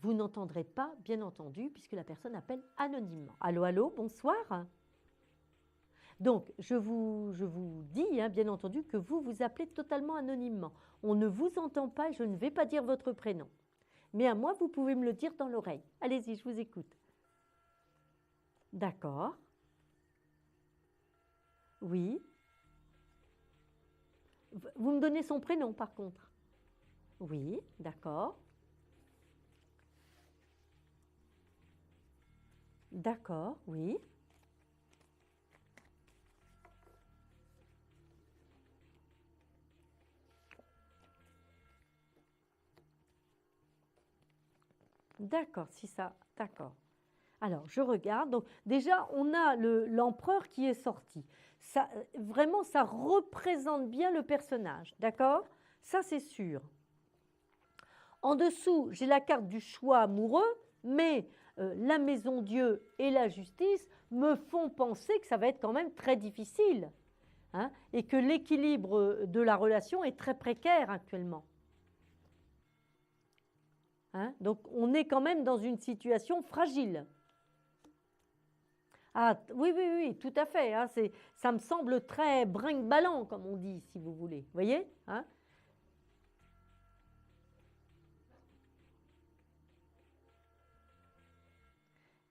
Vous n'entendrez pas, bien entendu, puisque la personne appelle anonymement. Allô, allô, bonsoir. Donc, je vous dis, hein, bien entendu, que vous appelez totalement anonymement. On ne vous entend pas et je ne vais pas dire votre prénom. Mais à moi, vous pouvez me le dire dans l'oreille. Allez-y, je vous écoute. D'accord. Oui. Vous me donnez son prénom, par contre. Oui, d'accord. D'accord, oui. D'accord, si ça, d'accord. Alors, je regarde. Donc, déjà, on a l'empereur qui est sorti. Ça, vraiment, ça représente bien le personnage, d'accord? Ça, c'est sûr. En dessous, j'ai la carte du choix amoureux, mais la maison Dieu et la justice me font penser que ça va être quand même très difficile, hein, et que l'équilibre de la relation est très précaire actuellement. Hein, donc, on est quand même dans une situation fragile. Ah, oui, oui, oui, tout à fait. Hein, ça me semble très brinque-ballant, comme on dit, si vous voulez. Vous voyez, hein?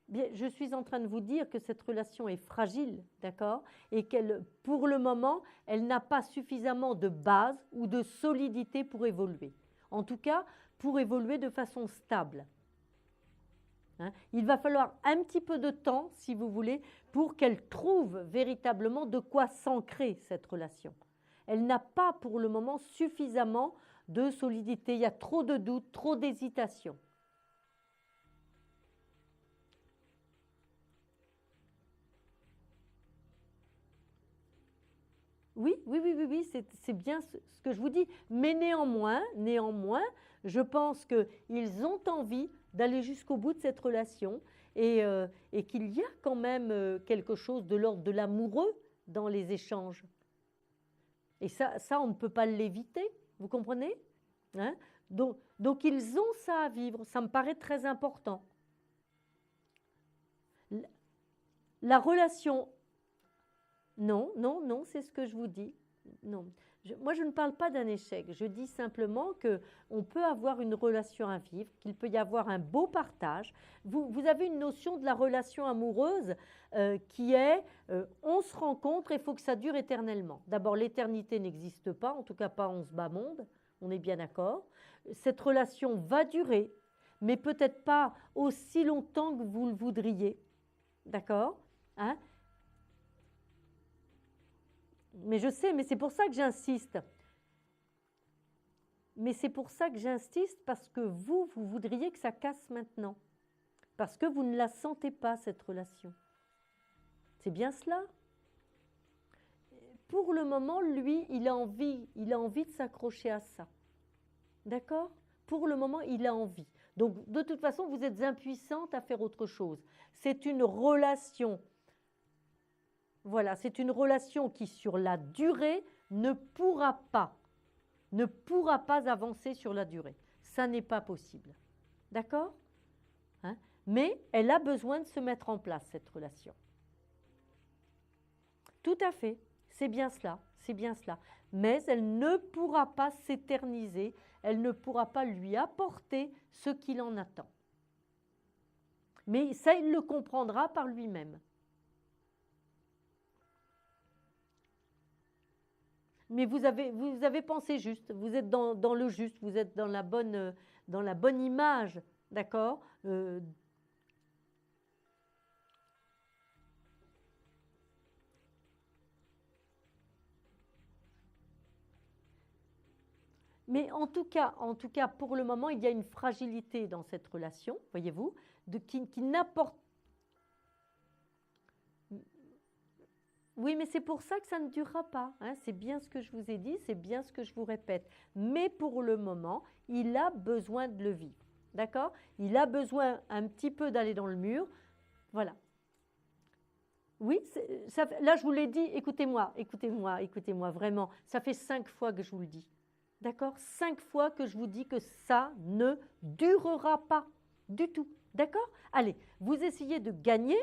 Bien, je suis en train de vous dire que cette relation est fragile, d'accord? Et qu'elle, pour le moment, elle n'a pas suffisamment de base ou de solidité pour évoluer. En tout cas, pour évoluer de façon stable. Hein? Il va falloir un petit peu de temps, si vous voulez, pour qu'elle trouve véritablement de quoi s'ancrer, cette relation. Elle n'a pas pour le moment suffisamment de solidité. Il y a trop de doutes, trop d'hésitations. Oui, oui, oui, oui, oui, c'est bien ce que je vous dis. Mais néanmoins, je pense qu'ils ont envie d'aller jusqu'au bout de cette relation et qu'il y a quand même quelque chose de l'ordre de l'amoureux dans les échanges. Et ça, on ne peut pas l'éviter, vous comprenez, hein? Donc, ils ont ça à vivre, ça me paraît très important. La relation... Non, non, non, c'est ce que je vous dis. Non. Moi, je ne parle pas d'un échec. Je dis simplement qu'on peut avoir une relation à vivre, qu'il peut y avoir un beau partage. Vous avez une notion de la relation amoureuse qui est on se rencontre et il faut que ça dure éternellement. D'abord, l'éternité n'existe pas, en tout cas pas en ce bas monde, on est bien d'accord. Cette relation va durer, mais peut-être pas aussi longtemps que vous le voudriez. D'accord, hein? Mais je sais, mais c'est pour ça que j'insiste. Mais c'est pour ça que j'insiste, parce que vous voudriez que ça casse maintenant. Parce que vous ne la sentez pas, cette relation. C'est bien cela. Pour le moment, lui, il a envie de s'accrocher à ça. D'accord? Pour le moment, il a envie. Donc, de toute façon, vous êtes impuissante à faire autre chose. C'est une relation. Voilà, c'est une relation qui, sur la durée, ne pourra pas avancer sur la durée. Ça n'est pas possible. D'accord? Hein? Mais elle a besoin de se mettre en place, cette relation. Tout à fait, c'est bien cela, c'est bien cela. Mais elle ne pourra pas s'éterniser, elle ne pourra pas lui apporter ce qu'il en attend. Mais ça, il le comprendra par lui-même. Mais vous avez pensé juste, vous êtes dans le juste, vous êtes dans la bonne image, d'accord? Mais en tout cas, pour le moment, il y a une fragilité dans cette relation, voyez-vous, qui n'apporte. Oui, mais c'est pour ça que ça ne durera pas. Hein. C'est bien ce que je vous ai dit, c'est bien ce que je vous répète. Mais pour le moment, il a besoin de le vivre. D'accord? Il a besoin un petit peu d'aller dans le mur. Voilà. Oui, là je vous l'ai dit, écoutez-moi, vraiment. Ça fait 5 fois que je vous le dis. D'accord? 5 fois que je vous dis que ça ne durera pas du tout. D'accord? Allez, vous essayez de gagner,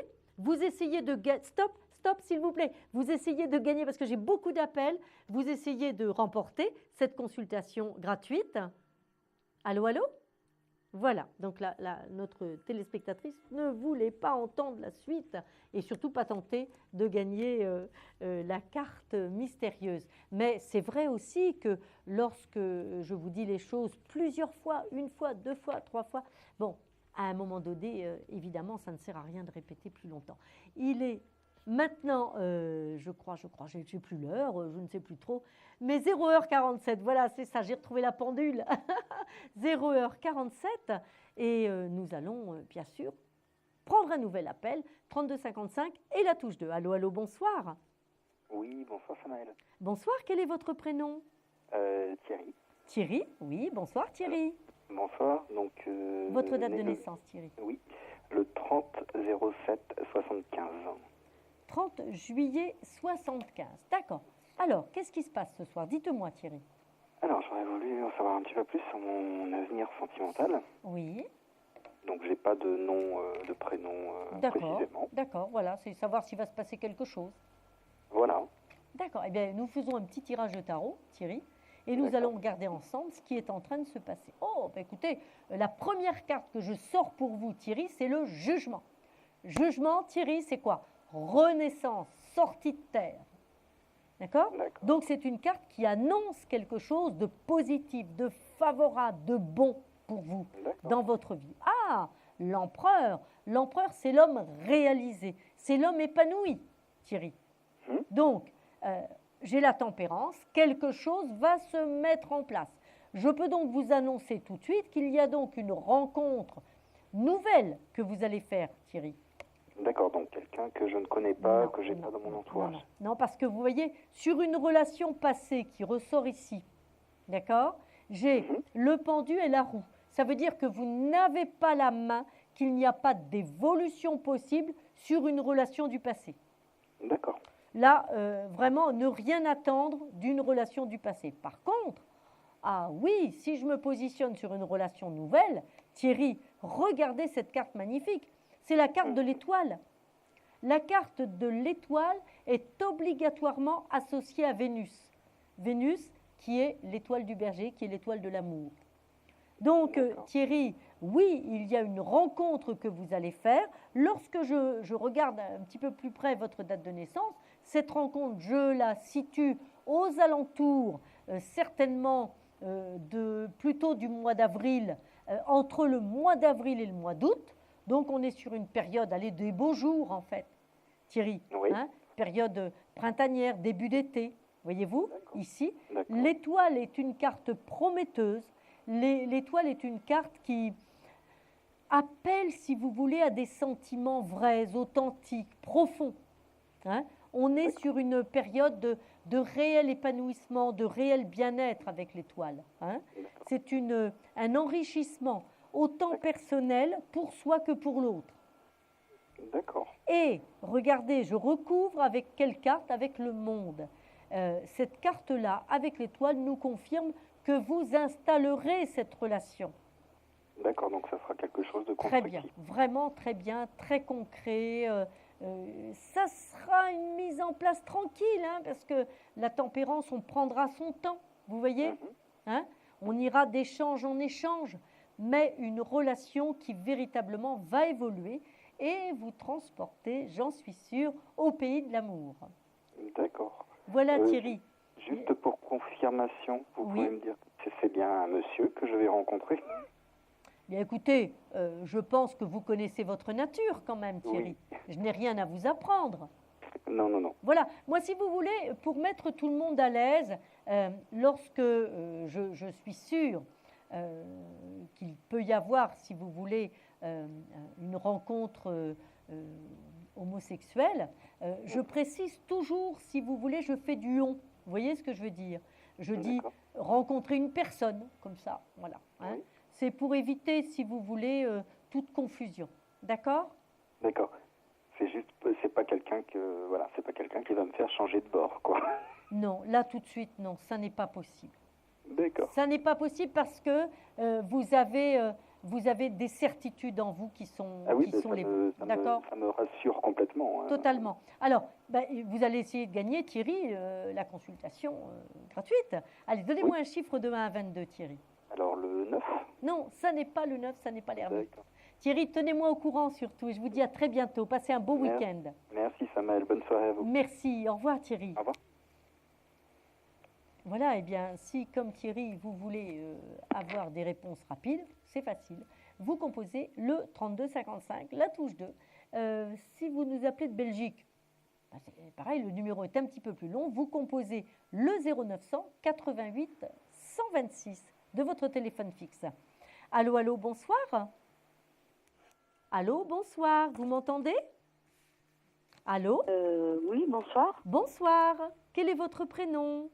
Stop, s'il vous plaît. Vous essayez de gagner, parce que j'ai beaucoup d'appels, vous essayez de remporter cette consultation gratuite. Allô, allô? Voilà, donc notre téléspectatrice ne voulait pas entendre la suite et surtout pas tenter de gagner la carte mystérieuse. Mais c'est vrai aussi que lorsque je vous dis les choses plusieurs fois, 1 fois, 2 fois, 3 fois, bon, à un moment donné, évidemment, ça ne sert à rien de répéter plus longtemps. Il est maintenant, je crois, je n'ai plus l'heure, je ne sais plus trop, mais 0h47, voilà, c'est ça, j'ai retrouvé la pendule. 0h47, et nous allons, bien sûr, prendre un nouvel appel, 3255 et la touche 2. Allô, allô, bonsoir.
Oui, bonsoir Samaël.
Bonsoir, quel est votre prénom?
Thierry.
Thierry, oui, bonsoir Thierry.
Bonsoir, donc...
votre date de naissance, Thierry?
Oui, le 30-07-75.
30 juillet 75, d'accord. Alors, qu'est-ce qui se passe ce soir? Dites-moi Thierry.
Alors, j'aurais voulu en savoir un petit peu plus sur mon avenir sentimental.
Oui.
Donc, j'ai pas de nom, de prénom précisément.
D'accord, voilà, c'est savoir s'il va se passer quelque chose.
Voilà.
D'accord, eh bien, nous faisons un petit tirage de tarot, Thierry, et nous allons regarder ensemble ce qui est en train de se passer. Oh, ben écoutez, la première carte que je sors pour vous, Thierry, c'est le jugement. Jugement, Thierry, c'est quoi? Renaissance, sortie de terre. D'accord? Donc, c'est une carte qui annonce quelque chose de positif, de favorable, de bon pour vous dans votre vie. Ah, l'empereur. L'empereur, c'est l'homme réalisé. C'est l'homme épanoui, Thierry. Donc, j'ai la tempérance. Quelque chose va se mettre en place. Je peux donc vous annoncer tout de suite qu'il y a donc une rencontre nouvelle que vous allez faire, Thierry.
D'accord, donc quelqu'un que je ne connais pas, que je n'ai pas dans mon entourage.
Non, parce que vous voyez, sur une relation passée qui ressort ici, d'accord, j'ai le pendu et la roue. Ça veut dire que vous n'avez pas la main, qu'il n'y a pas d'évolution possible sur une relation du passé.
D'accord.
Là, vraiment, ne rien attendre d'une relation du passé. Par contre, ah oui, si je me positionne sur une relation nouvelle, Thierry, regardez cette carte magnifique. C'est la carte de l'étoile. La carte de l'étoile est obligatoirement associée à Vénus. Vénus, qui est l'étoile du berger, qui est l'étoile de l'amour. Donc, Thierry, oui, il y a une rencontre que vous allez faire. Lorsque je regarde un petit peu plus près votre date de naissance, cette rencontre, je la situe aux alentours, certainement plutôt du mois d'avril, entre le mois d'avril et le mois d'août. Donc, on est sur une période, allez, des beaux jours, en fait, Thierry.
Oui.
Hein, période printanière, début d'été. Voyez-vous, ici, l'étoile est une carte prometteuse. L'étoile est une carte qui appelle, si vous voulez, à des sentiments vrais, authentiques, profonds. Hein. On est sur une période de réel épanouissement, de réel bien-être avec l'étoile. Hein. C'est un enrichissement, autant personnel pour soi que pour l'autre.
D'accord.
Et regardez, je recouvre avec quelle carte? Avec le monde. Cette carte-là, avec l'étoile, nous confirme que vous installerez cette relation.
D'accord, donc ça sera quelque chose de
Très
constructif.
bien, vraiment très bien, très concret. Ça sera une mise en place tranquille, hein, parce que la tempérance, on prendra son temps, vous voyez, hein, on ira d'échange en échange, mais une relation qui véritablement va évoluer et vous transporter, j'en suis sûre, au pays de l'amour.
D'accord.
Voilà Thierry.
Juste pour confirmation, vous
Oui.
pouvez me dire que c'est bien un monsieur que je vais rencontrer?
Bien, écoutez, je pense que vous connaissez votre nature quand même, Thierry.
Oui.
Je n'ai rien à vous apprendre.
Non, non, non.
Voilà, moi si vous voulez, pour mettre tout le monde à l'aise, lorsque je suis sûre qu'il peut y avoir, si vous voulez, une rencontre homosexuelle, je précise toujours, si vous voulez, je fais du on. Vous voyez ce que je veux dire? Je dis rencontrer une personne, comme ça, voilà. Hein. C'est pour éviter, si vous voulez, toute confusion. D'accord?
D'accord. C'est juste, c'est pas quelqu'un que, voilà, c'est pas quelqu'un qui va me faire changer de bord, quoi.
Non, là tout de suite, non, ça n'est pas possible.
D'accord.
Ça n'est pas possible parce que vous avez des certitudes en vous qui sont,
Ah oui,
qui
mais
sont
ça
les
me-
bonnes. D'accord?
Ça me rassure complètement. Hein.
Totalement. Alors, vous allez essayer de gagner, Thierry, la consultation gratuite. Allez, donnez-moi un chiffre de 1 à 22, Thierry.
Alors le 9.
Non, ça n'est pas le 9, ça n'est pas l'ermite.
D'accord.
Thierry, tenez-moi au courant surtout. Et je vous dis à très bientôt. Passez un beau
Merci.
week-end.
Merci Samael, bonne soirée à vous.
Merci. Au revoir, Thierry.
Au revoir.
Voilà, eh bien, si comme Thierry, vous voulez avoir des réponses rapides, c'est facile. Vous composez le 3255, la touche 2. Si vous nous appelez de Belgique, c'est pareil, le numéro est un petit peu plus long. Vous composez le 0900 88 126 de votre téléphone fixe. Allô, allô, bonsoir. Allô, bonsoir. Vous m'entendez? Allô?
Oui, bonsoir.
Bonsoir. Quel est votre prénom?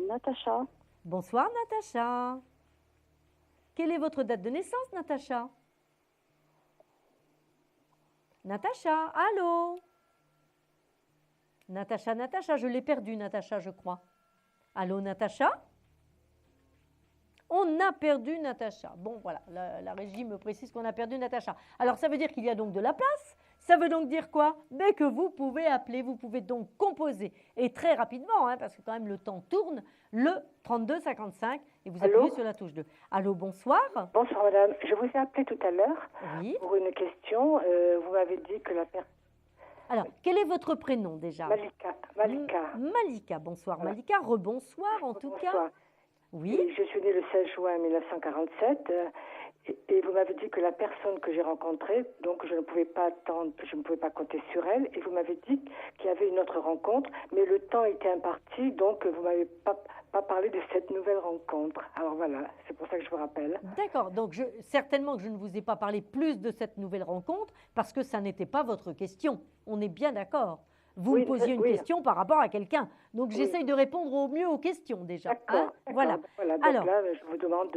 Natacha.
Bonsoir, Natacha. Quelle est votre date de naissance, Natacha? Natacha, allô? Natacha, je l'ai perdue, Natacha, je crois. Allô, Natacha? On a perdu Natacha. Bon, voilà, la régie me précise qu'on a perdu Natacha. Alors, ça veut dire qu'il y a donc de la place. Ça veut donc dire quoi? Dès que vous pouvez appeler, vous pouvez donc composer. Et très rapidement, hein, parce que quand même le temps tourne, le 3255 et vous appuyez sur la touche 2. Allô, bonsoir.
Bonsoir madame, je vous ai appelé tout à l'heure pour une question. Vous m'avez dit que la personne...
Alors, quel est votre prénom déjà?
Malika.
Malika, bonsoir Malika, rebonsoir en tout cas. Oui.
Et je suis née le 16 juin 1947 et vous m'avez dit que la personne que j'ai rencontrée, donc je ne pouvais pas attendre, je ne pouvais pas compter sur elle et vous m'avez dit qu'il y avait une autre rencontre, mais le temps était imparti, donc vous m'avez pas parlé de cette nouvelle rencontre. Alors voilà, c'est pour ça que je vous rappelle.
D'accord, donc certainement que je ne vous ai pas parlé plus de cette nouvelle rencontre parce que ça n'était pas votre question. On est bien d'accord. Vous me posiez une question par rapport à quelqu'un. Donc, j'essaye de répondre au mieux aux questions déjà.
D'accord.
Voilà.
Donc
alors,
là, je vous demande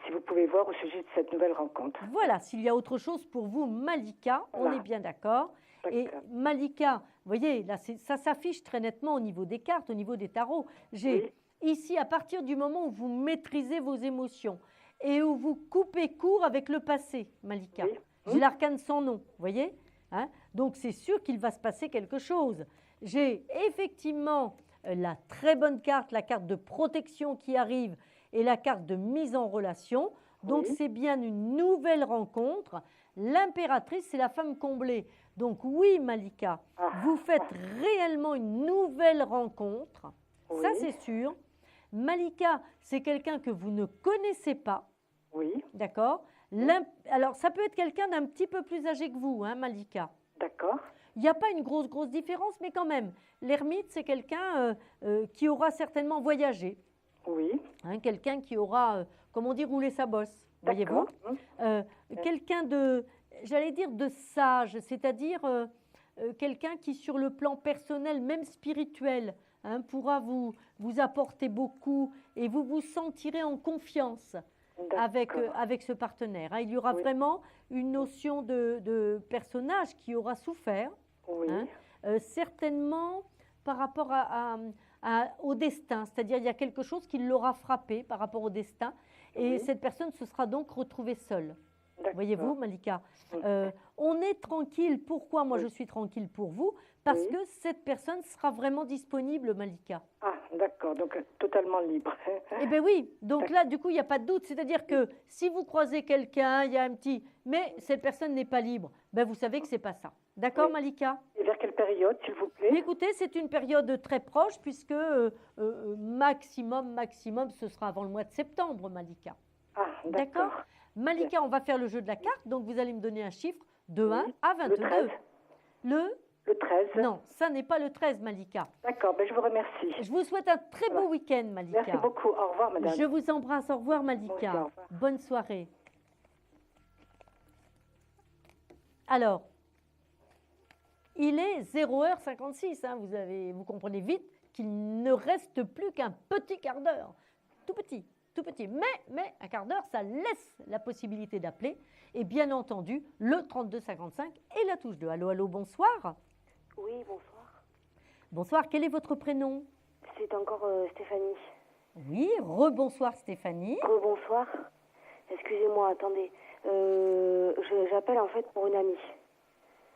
si vous pouvez voir au sujet de cette nouvelle rencontre.
Voilà, s'il y a autre chose pour vous, Malika, on est bien d'accord. Et Malika, vous voyez, là, ça s'affiche très nettement au niveau des cartes, au niveau des tarots. J'ai ici, à partir du moment où vous maîtrisez vos émotions et où vous coupez court avec le passé, Malika. J'ai l'arcane sans nom, vous voyez? Hein? Donc, c'est sûr qu'il va se passer quelque chose. J'ai effectivement la très bonne carte, la carte de protection qui arrive et la carte de mise en relation. Donc, c'est bien une nouvelle rencontre. L'impératrice, c'est la femme comblée. Donc, oui, Malika, vous faites réellement une nouvelle rencontre. Ça, c'est sûr. Malika, c'est quelqu'un que vous ne connaissez pas.
Oui.
D'accord. Alors, ça peut être quelqu'un d'un petit peu plus âgé que vous, hein, Malika.
D'accord.
Il n'y a pas une grosse différence, mais quand même, l'ermite, c'est quelqu'un qui aura certainement voyagé.
Oui.
Hein, quelqu'un qui aura, comme on dit, roulé sa bosse, voyez-vous. Quelqu'un de, j'allais dire, de sage, c'est-à-dire quelqu'un qui, sur le plan personnel, même spirituel, hein, pourra vous apporter beaucoup et vous vous sentirez en confiance avec ce partenaire. Hein. Il y aura vraiment une notion de personnage qui aura souffert, hein, certainement par rapport au destin, c'est-à-dire il y a quelque chose qui l'aura frappé par rapport au destin et cette personne se sera donc retrouvée seule. Voyez-vous, Malika, on est tranquille. Pourquoi moi je suis tranquille pour vous? Parce que cette personne sera vraiment disponible, Malika.
Ah, d'accord, donc totalement libre.
Eh bien oui, donc là, du coup, il n'y a pas de doute. C'est-à-dire que si vous croisez quelqu'un, il y a un petit... Mais cette personne n'est pas libre, ben vous savez que ce n'est pas ça. D'accord, Malika?
Et vers quelle période, s'il vous plaît?
Écoutez, c'est une période très proche, puisque maximum, ce sera avant le mois de septembre, Malika.
Ah, d'accord.
Malika, on va faire le jeu de la carte, donc vous allez me donner un chiffre de 1 à 22.
Le 13.
Non, ça n'est pas le 13, Malika.
D'accord, ben je vous remercie.
Je vous souhaite un très beau week-end, Malika.
Merci beaucoup. Au revoir, madame.
Je vous embrasse. Au revoir, Malika.
Au revoir.
Bonne soirée. Alors, il est 0h56. Hein, vous comprenez vite qu'il ne reste plus qu'un petit quart d'heure. Tout petit. Mais un quart d'heure, ça laisse la possibilité d'appeler. Et bien entendu, le 3255 et la touche 2. Allô, bonsoir.
Oui, bonsoir.
Bonsoir, quel est votre prénom?
C'est encore Stéphanie.
Oui, rebonsoir Stéphanie.
Rebonsoir. Excusez-moi, attendez. J'appelle en fait pour une amie.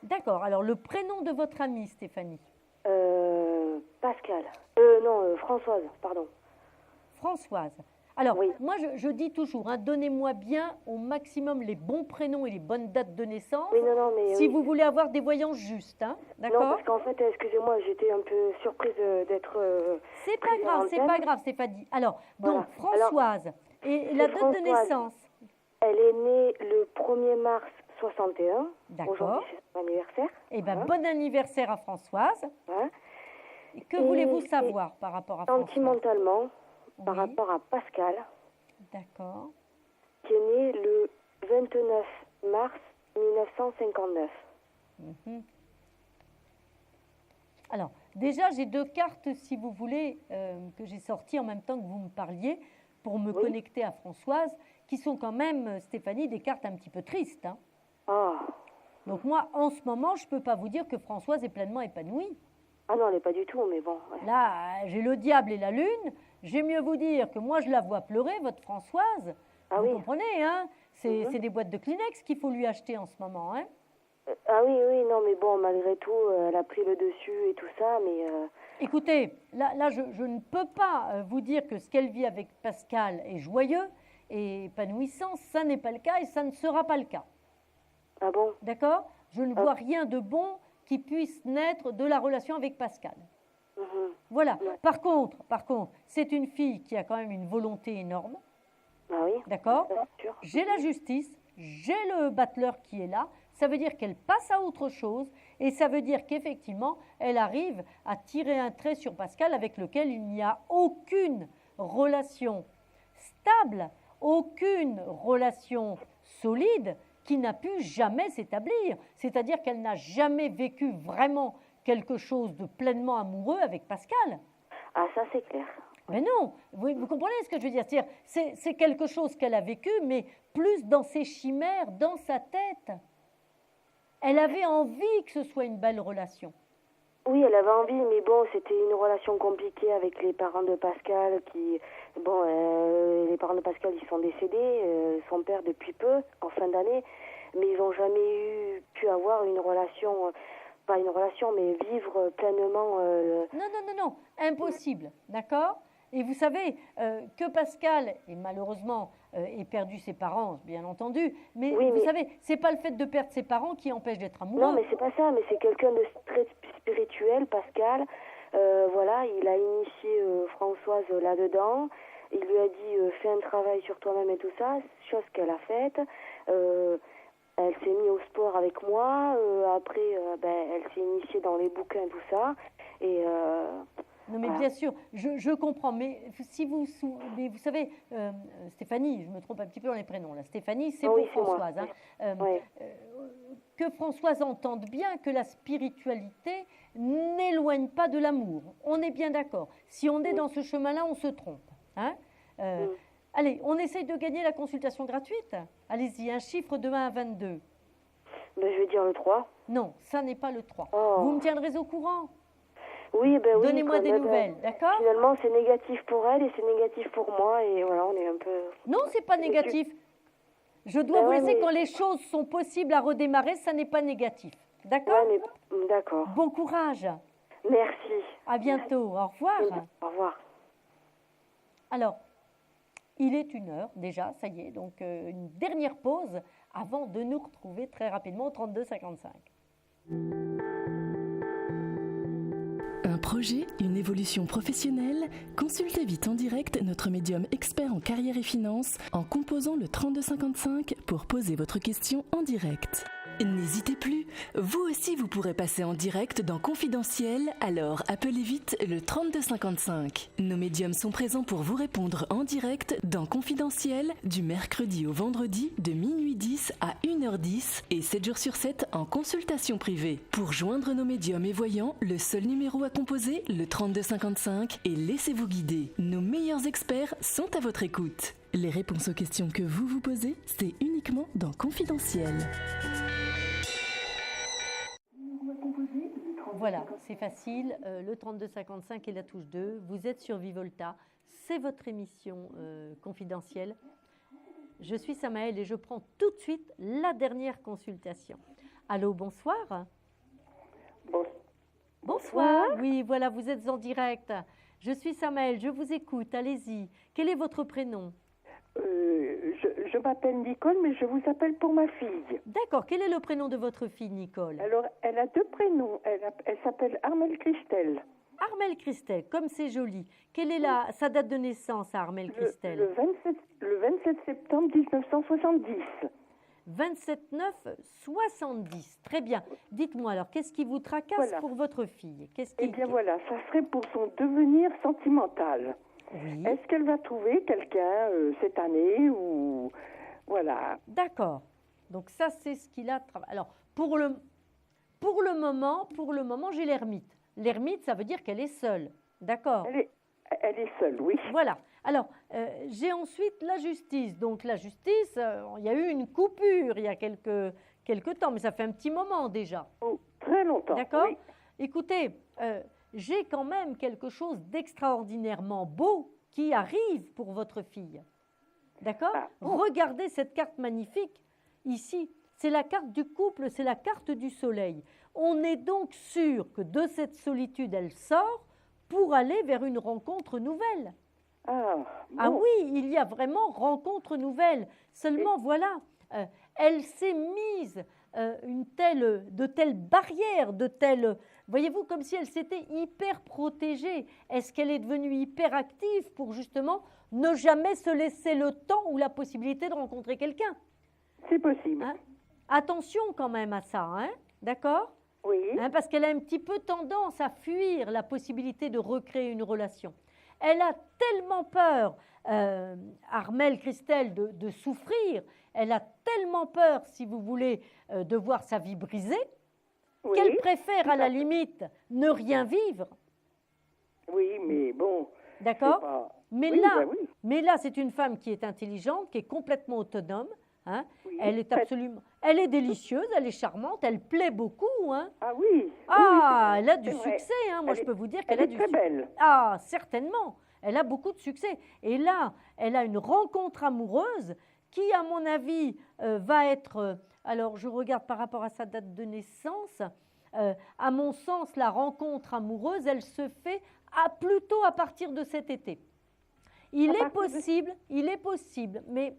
D'accord, alors le prénom de votre amie, Stéphanie?
Pascal. Françoise, pardon.
Françoise. Alors, moi, je dis toujours, hein, donnez-moi bien au maximum les bons prénoms et les bonnes dates de naissance, si vous voulez avoir des voyances justes. Hein, d'accord?
Non, parce qu'en fait, excusez-moi, j'étais un peu surprise d'être...
c'est pas grave, Stéphanie. Alors, donc, Françoise, et la date de naissance?
Elle est née le 1er mars 61.
D'accord.
Aujourd'hui, c'est son anniversaire.
Eh bien, bon anniversaire à Françoise. Que voulez-vous savoir par rapport à Françoise?
Sentimentalement, par rapport à Pascal.
D'accord.
Qui est né le 29 mars 1959.
Alors, déjà, j'ai 2 cartes, si vous voulez, que j'ai sorties en même temps que vous me parliez, pour me connecter à Françoise, qui sont quand même, Stéphanie, des cartes un petit peu tristes. Hein. Donc moi, en ce moment, je ne peux pas vous dire que Françoise est pleinement épanouie.
Ah non, elle n'est pas du tout, mais bon.
Là, j'ai le diable et la lune. J'ai mieux vous dire que moi, je la vois pleurer, votre Françoise. Vous comprenez, hein? C'est des boîtes de Kleenex qu'il faut lui acheter en ce moment, hein?
Ah oui, non, mais bon, malgré tout, elle a pris le dessus et tout ça, mais...
Écoutez, là je ne peux pas vous dire que ce qu'elle vit avec Pascal est joyeux et épanouissant. Ça n'est pas le cas et ça ne sera pas le cas.
Ah bon?
D'accord? Je ne vois rien de bon qui puisse naître de la relation avec Pascal. Voilà. Par contre, c'est une fille qui a quand même une volonté énorme.
Ah oui.
D'accord? J'ai la justice, j'ai le battleur qui est là. Ça veut dire qu'elle passe à autre chose et ça veut dire qu'effectivement, elle arrive à tirer un trait sur Pascal avec lequel il n'y a aucune relation stable, aucune relation solide qui n'a pu jamais s'établir. C'est-à-dire qu'elle n'a jamais vécu vraiment quelque chose de pleinement amoureux avec Pascal.
Ah, ça c'est clair.
Mais non, vous comprenez ce que je veux dire? C'est quelque chose qu'elle a vécu, mais plus dans ses chimères, dans sa tête. Elle avait envie que ce soit une belle relation.
Oui, elle avait envie, mais bon, c'était une relation compliquée avec les parents de Pascal qui... Bon, les parents de Pascal, ils sont décédés, son père depuis peu, en fin d'année, mais ils n'ont jamais pu avoir une relation... Pas une relation, mais vivre pleinement...
Non, impossible, d'accord? Et vous savez que Pascal, et malheureusement, ait perdu ses parents, bien entendu, mais vous savez, c'est pas le fait de perdre ses parents qui empêche d'être amoureux.
Non, mais c'est pas ça, mais c'est quelqu'un de très spirituel, Pascal. Voilà, il a initié Françoise là-dedans. Il lui a dit fais un travail sur toi-même et tout ça, chose qu'elle a faite. Elle s'est mise au sport avec moi. Après, elle s'est initiée dans les bouquins, tout ça. Et
non, mais bien sûr, je comprends. Mais si vous savez, Stéphanie, je me trompe un petit peu dans les prénoms là. Stéphanie, c'est
oui,
pour Françoise. Que Françoise entende bien que la spiritualité n'éloigne pas de l'amour. On est bien d'accord. Si on est dans ce chemin-là, on se trompe. Hein. Allez, on essaye de gagner la consultation gratuite. Allez-y, un chiffre de 1 à 22.
Je vais dire le 3.
Non, ça n'est pas le 3.
Oh.
Vous me tiendrez au courant?
Oui, oui.
Donnez-moi des nouvelles, d'accord?
Finalement, c'est négatif pour elle et c'est négatif pour moi. Et voilà, on est un peu...
Non, c'est pas négatif. Je dois vous laisser quand les choses sont possibles à redémarrer, ça n'est pas négatif. D'accord?
D'accord.
Bon courage.
Merci.
À bientôt. Au revoir.
Au revoir.
Alors, il est 1h déjà, ça y est. Donc, une dernière pause avant de nous retrouver très rapidement au 32 55.
Un projet, une évolution professionnelle? Consultez vite en direct notre médium expert en carrière et finances en composant le 3255 pour poser votre question en direct. N'hésitez plus, vous aussi vous pourrez passer en direct dans Confidentiel, alors appelez vite le 3255. Nos médiums sont présents pour vous répondre en direct dans Confidentiel du mercredi au vendredi de minuit 10 à 1h10 et 7 jours sur 7 en consultation privée. Pour joindre nos médiums et voyants, le seul numéro à composer, le 3255 et laissez-vous guider. Nos meilleurs experts sont à votre écoute. Les réponses aux questions que vous vous posez, c'est uniquement dans Confidentiel.
Voilà, c'est facile. Le 3255 et la touche 2. Vous êtes sur Vivolta. C'est votre émission confidentielle. Je suis Samaël et je prends tout de suite la dernière consultation. Allô, bonsoir. Bonsoir. Oui, voilà, vous êtes en direct. Je suis Samaël, je vous écoute. Allez-y. Quel est votre prénom?
Je m'appelle Nicole, mais je vous appelle pour ma fille.
D'accord. Quel est le prénom de votre fille, Nicole?
Alors, elle a 2 prénoms. Elle s'appelle Armelle Christelle.
Armelle Christelle, comme c'est joli. Quelle est sa date de naissance à Armelle Christelle?
Le 27 septembre 1970.
27-9-70. Très bien. Dites-moi alors, qu'est-ce qui vous tracasse pour votre fille?
Eh bien voilà, ça serait pour son devenir sentimental.
Oui.
Est-ce qu'elle va trouver quelqu'un cette année ou voilà?
D'accord. Donc ça, c'est ce qu'il a travaillé. Alors, pour le moment, j'ai l'ermite. L'ermite, ça veut dire qu'elle est seule. D'accord.
Elle est seule, oui.
Voilà. Alors, j'ai ensuite la justice. Donc la justice, il y a eu une coupure il y a quelques temps, mais ça fait un petit moment déjà.
Oh, très longtemps.
D'accord.
Oui.
Écoutez, j'ai quand même quelque chose d'extraordinairement beau qui arrive pour votre fille. D'accord? Regardez cette carte magnifique ici. C'est la carte du couple, c'est la carte du soleil. On est donc sûr que de cette solitude, elle sort pour aller vers une rencontre nouvelle. Ah oui, il y a vraiment rencontre nouvelle. Seulement, voilà, elle s'est mise de telles barrières, voyez-vous, comme si elle s'était hyper protégée. Est-ce qu'elle est devenue hyper active pour justement ne jamais se laisser le temps ou la possibilité de rencontrer quelqu'un?
C'est possible.
Hein? Attention quand même à ça, hein? D'accord?
Oui.
Hein, parce qu'elle a un petit peu tendance à fuir la possibilité de recréer une relation. Elle a tellement peur, Armelle Christelle, de souffrir. Elle a tellement peur, si vous voulez, de voir sa vie brisée, qu'elle préfère à la limite ne rien vivre.
Oui, mais bon.
D'accord.
Pas...
Mais là, c'est une femme qui est intelligente, qui est complètement autonome. Hein. Oui, elle est délicieuse, elle est charmante, elle plaît beaucoup. Hein.
Ah oui.
Elle a du succès. Hein. Moi, je peux vous dire qu'elle a du succès.
Elle est très belle.
Ah, certainement. Elle a beaucoup de succès. Et là, elle a une rencontre amoureuse qui, à mon avis, va être... alors, je regarde par rapport à sa date de naissance. À mon sens, la rencontre amoureuse, elle se fait plutôt à partir de cet été. Il est possible, mais...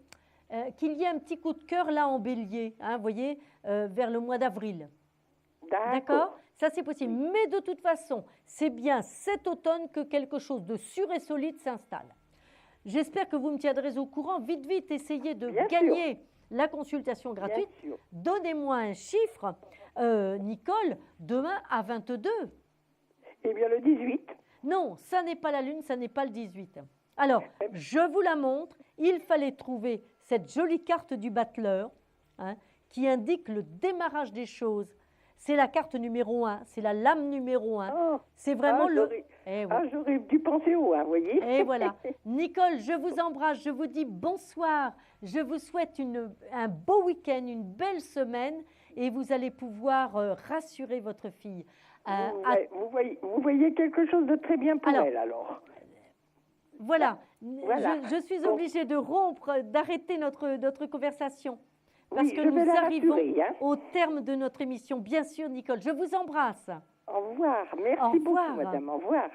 qu'il y ait un petit coup de cœur là en bélier, hein, vous voyez, vers le mois d'avril. D'accord. Ça, c'est possible. Mais de toute façon, c'est bien cet automne que quelque chose de sûr et solide s'installe. J'espère que vous me tiendrez au courant. Vite, vite, essayez de gagner la consultation gratuite. Donnez-moi un chiffre, Nicole, demain à 22.
Eh bien, le 18.
Non, ça n'est pas la Lune, ça n'est pas le 18. Alors, je vous la montre. Il fallait trouver cette jolie carte du battleur, hein, qui indique le démarrage des choses. C'est la carte numéro 1, c'est la lame numéro 1.
Oh,
c'est vraiment le...
j'aurais dû penser au 1, vous voyez.
Et voilà. Nicole, je vous embrasse, je vous dis bonsoir. Je vous souhaite un beau week-end, une belle semaine et vous allez pouvoir rassurer votre fille.
Vous voyez quelque chose de très bien pour elle, alors.
Voilà. Je suis obligée de rompre, d'arrêter notre conversation. Parce que nous arrivons au terme de notre émission. Bien sûr, Nicole, je vous embrasse.
Au revoir. Merci beaucoup, madame. Au revoir.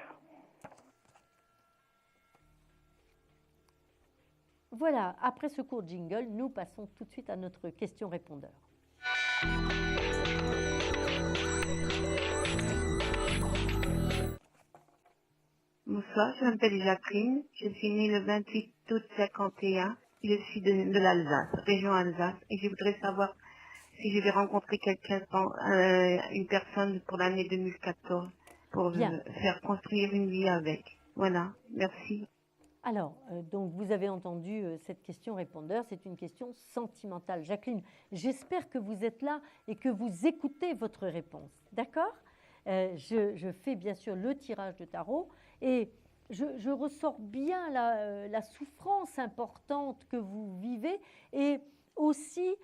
Voilà, après ce court jingle, nous passons tout de suite à notre question-répondeur.
Bonsoir, je m'appelle Jacqueline. Je suis née le 28 août 51. Je suis de l'Alsace, région Alsace, et je voudrais savoir si je vais rencontrer une personne pour l'année 2014 pour faire construire une vie avec. Voilà, merci.
Alors, donc vous avez entendu cette question répondeur, c'est une question sentimentale. Jacqueline, j'espère que vous êtes là et que vous écoutez votre réponse, d'accord ? Je fais bien sûr le tirage de tarot et je ressors bien la souffrance importante que vous vivez et aussi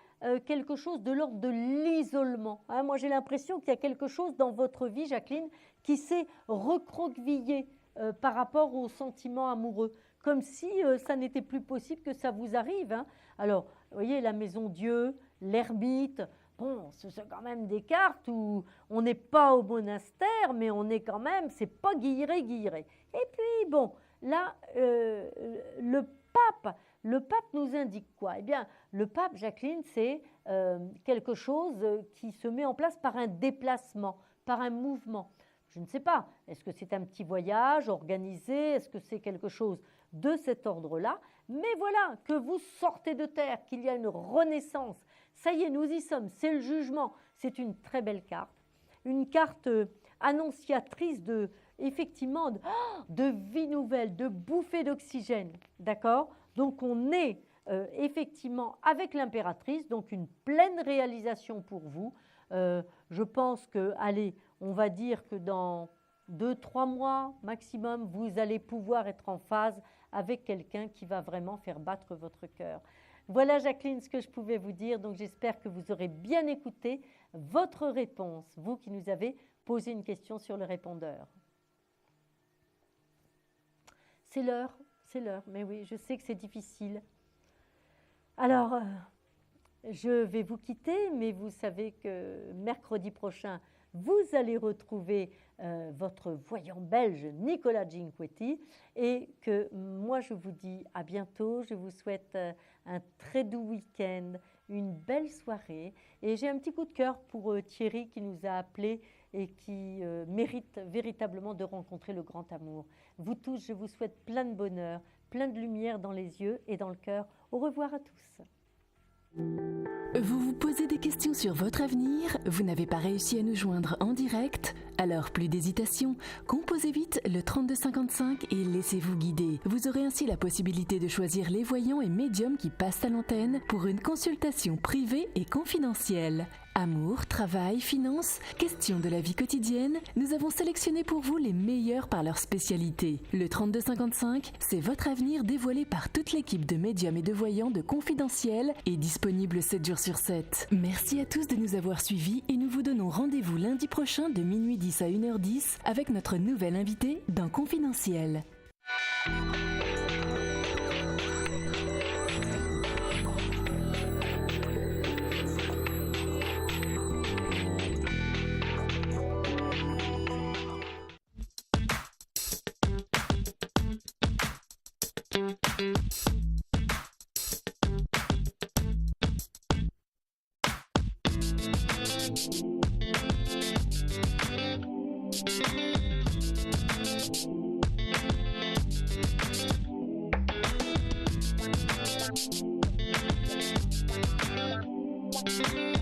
quelque chose de l'ordre de l'isolement. Hein, moi, j'ai l'impression qu'il y a quelque chose dans votre vie, Jacqueline, qui s'est recroquevillé par rapport aux sentiments amoureux, comme si ça n'était plus possible que ça vous arrive. Hein. Alors, vous voyez, la maison Dieu, l'ermite, bon, ce sont quand même des cartes où on n'est pas au monastère, mais on est quand même, c'est pas guilleré. Et puis, bon, là, le pape nous indique quoi ? Eh bien, le pape, Jacqueline, c'est quelque chose qui se met en place par un déplacement, par un mouvement. Je ne sais pas, est-ce que c'est un petit voyage organisé ? Est-ce que c'est quelque chose de cet ordre-là ? Mais voilà, que vous sortez de terre, qu'il y a une renaissance. Ça y est, nous y sommes, c'est le jugement. C'est une très belle carte. Une carte annonciatrice effectivement, de vie nouvelle, de bouffée d'oxygène. D'accord ? Donc, on est effectivement avec l'impératrice, donc une pleine réalisation pour vous. Je pense que, allez, on va dire que dans 2-3 mois maximum, vous allez pouvoir être en phase avec quelqu'un qui va vraiment faire battre votre cœur. Voilà, Jacqueline, ce que je pouvais vous dire. Donc, j'espère que vous aurez bien écouté votre réponse, vous qui nous avez posé une question sur le répondeur. C'est l'heure, mais oui, je sais que c'est difficile. Alors, je vais vous quitter, mais vous savez que mercredi prochain, vous allez retrouver votre voyant belge Nicolas Ginquetti et que moi je vous dis à bientôt, je vous souhaite un très doux week-end, une belle soirée et j'ai un petit coup de cœur pour Thierry qui nous a appelés et qui mérite véritablement de rencontrer le grand amour. Vous tous, je vous souhaite plein de bonheur, plein de lumière dans les yeux et dans le cœur. Au revoir à tous.
Vous vous posez des questions sur votre avenir, vous n'avez pas réussi à nous joindre en direct? Alors plus d'hésitation, composez vite le 3255 et laissez-vous guider. Vous aurez ainsi la possibilité de choisir les voyants et médiums qui passent à l'antenne pour une consultation privée et confidentielle. Amour, travail, finances, questions de la vie quotidienne, nous avons sélectionné pour vous les meilleurs par leur spécialité. Le 3255, c'est votre avenir dévoilé par toute l'équipe de médiums et de voyants de Confidentiel et disponible 7 jours sur 7. Merci à tous de nous avoir suivis et nous vous donnons rendez-vous lundi prochain de minuit 10 à 1h10 avec notre nouvel invité dans Confidentiel.
Thank you.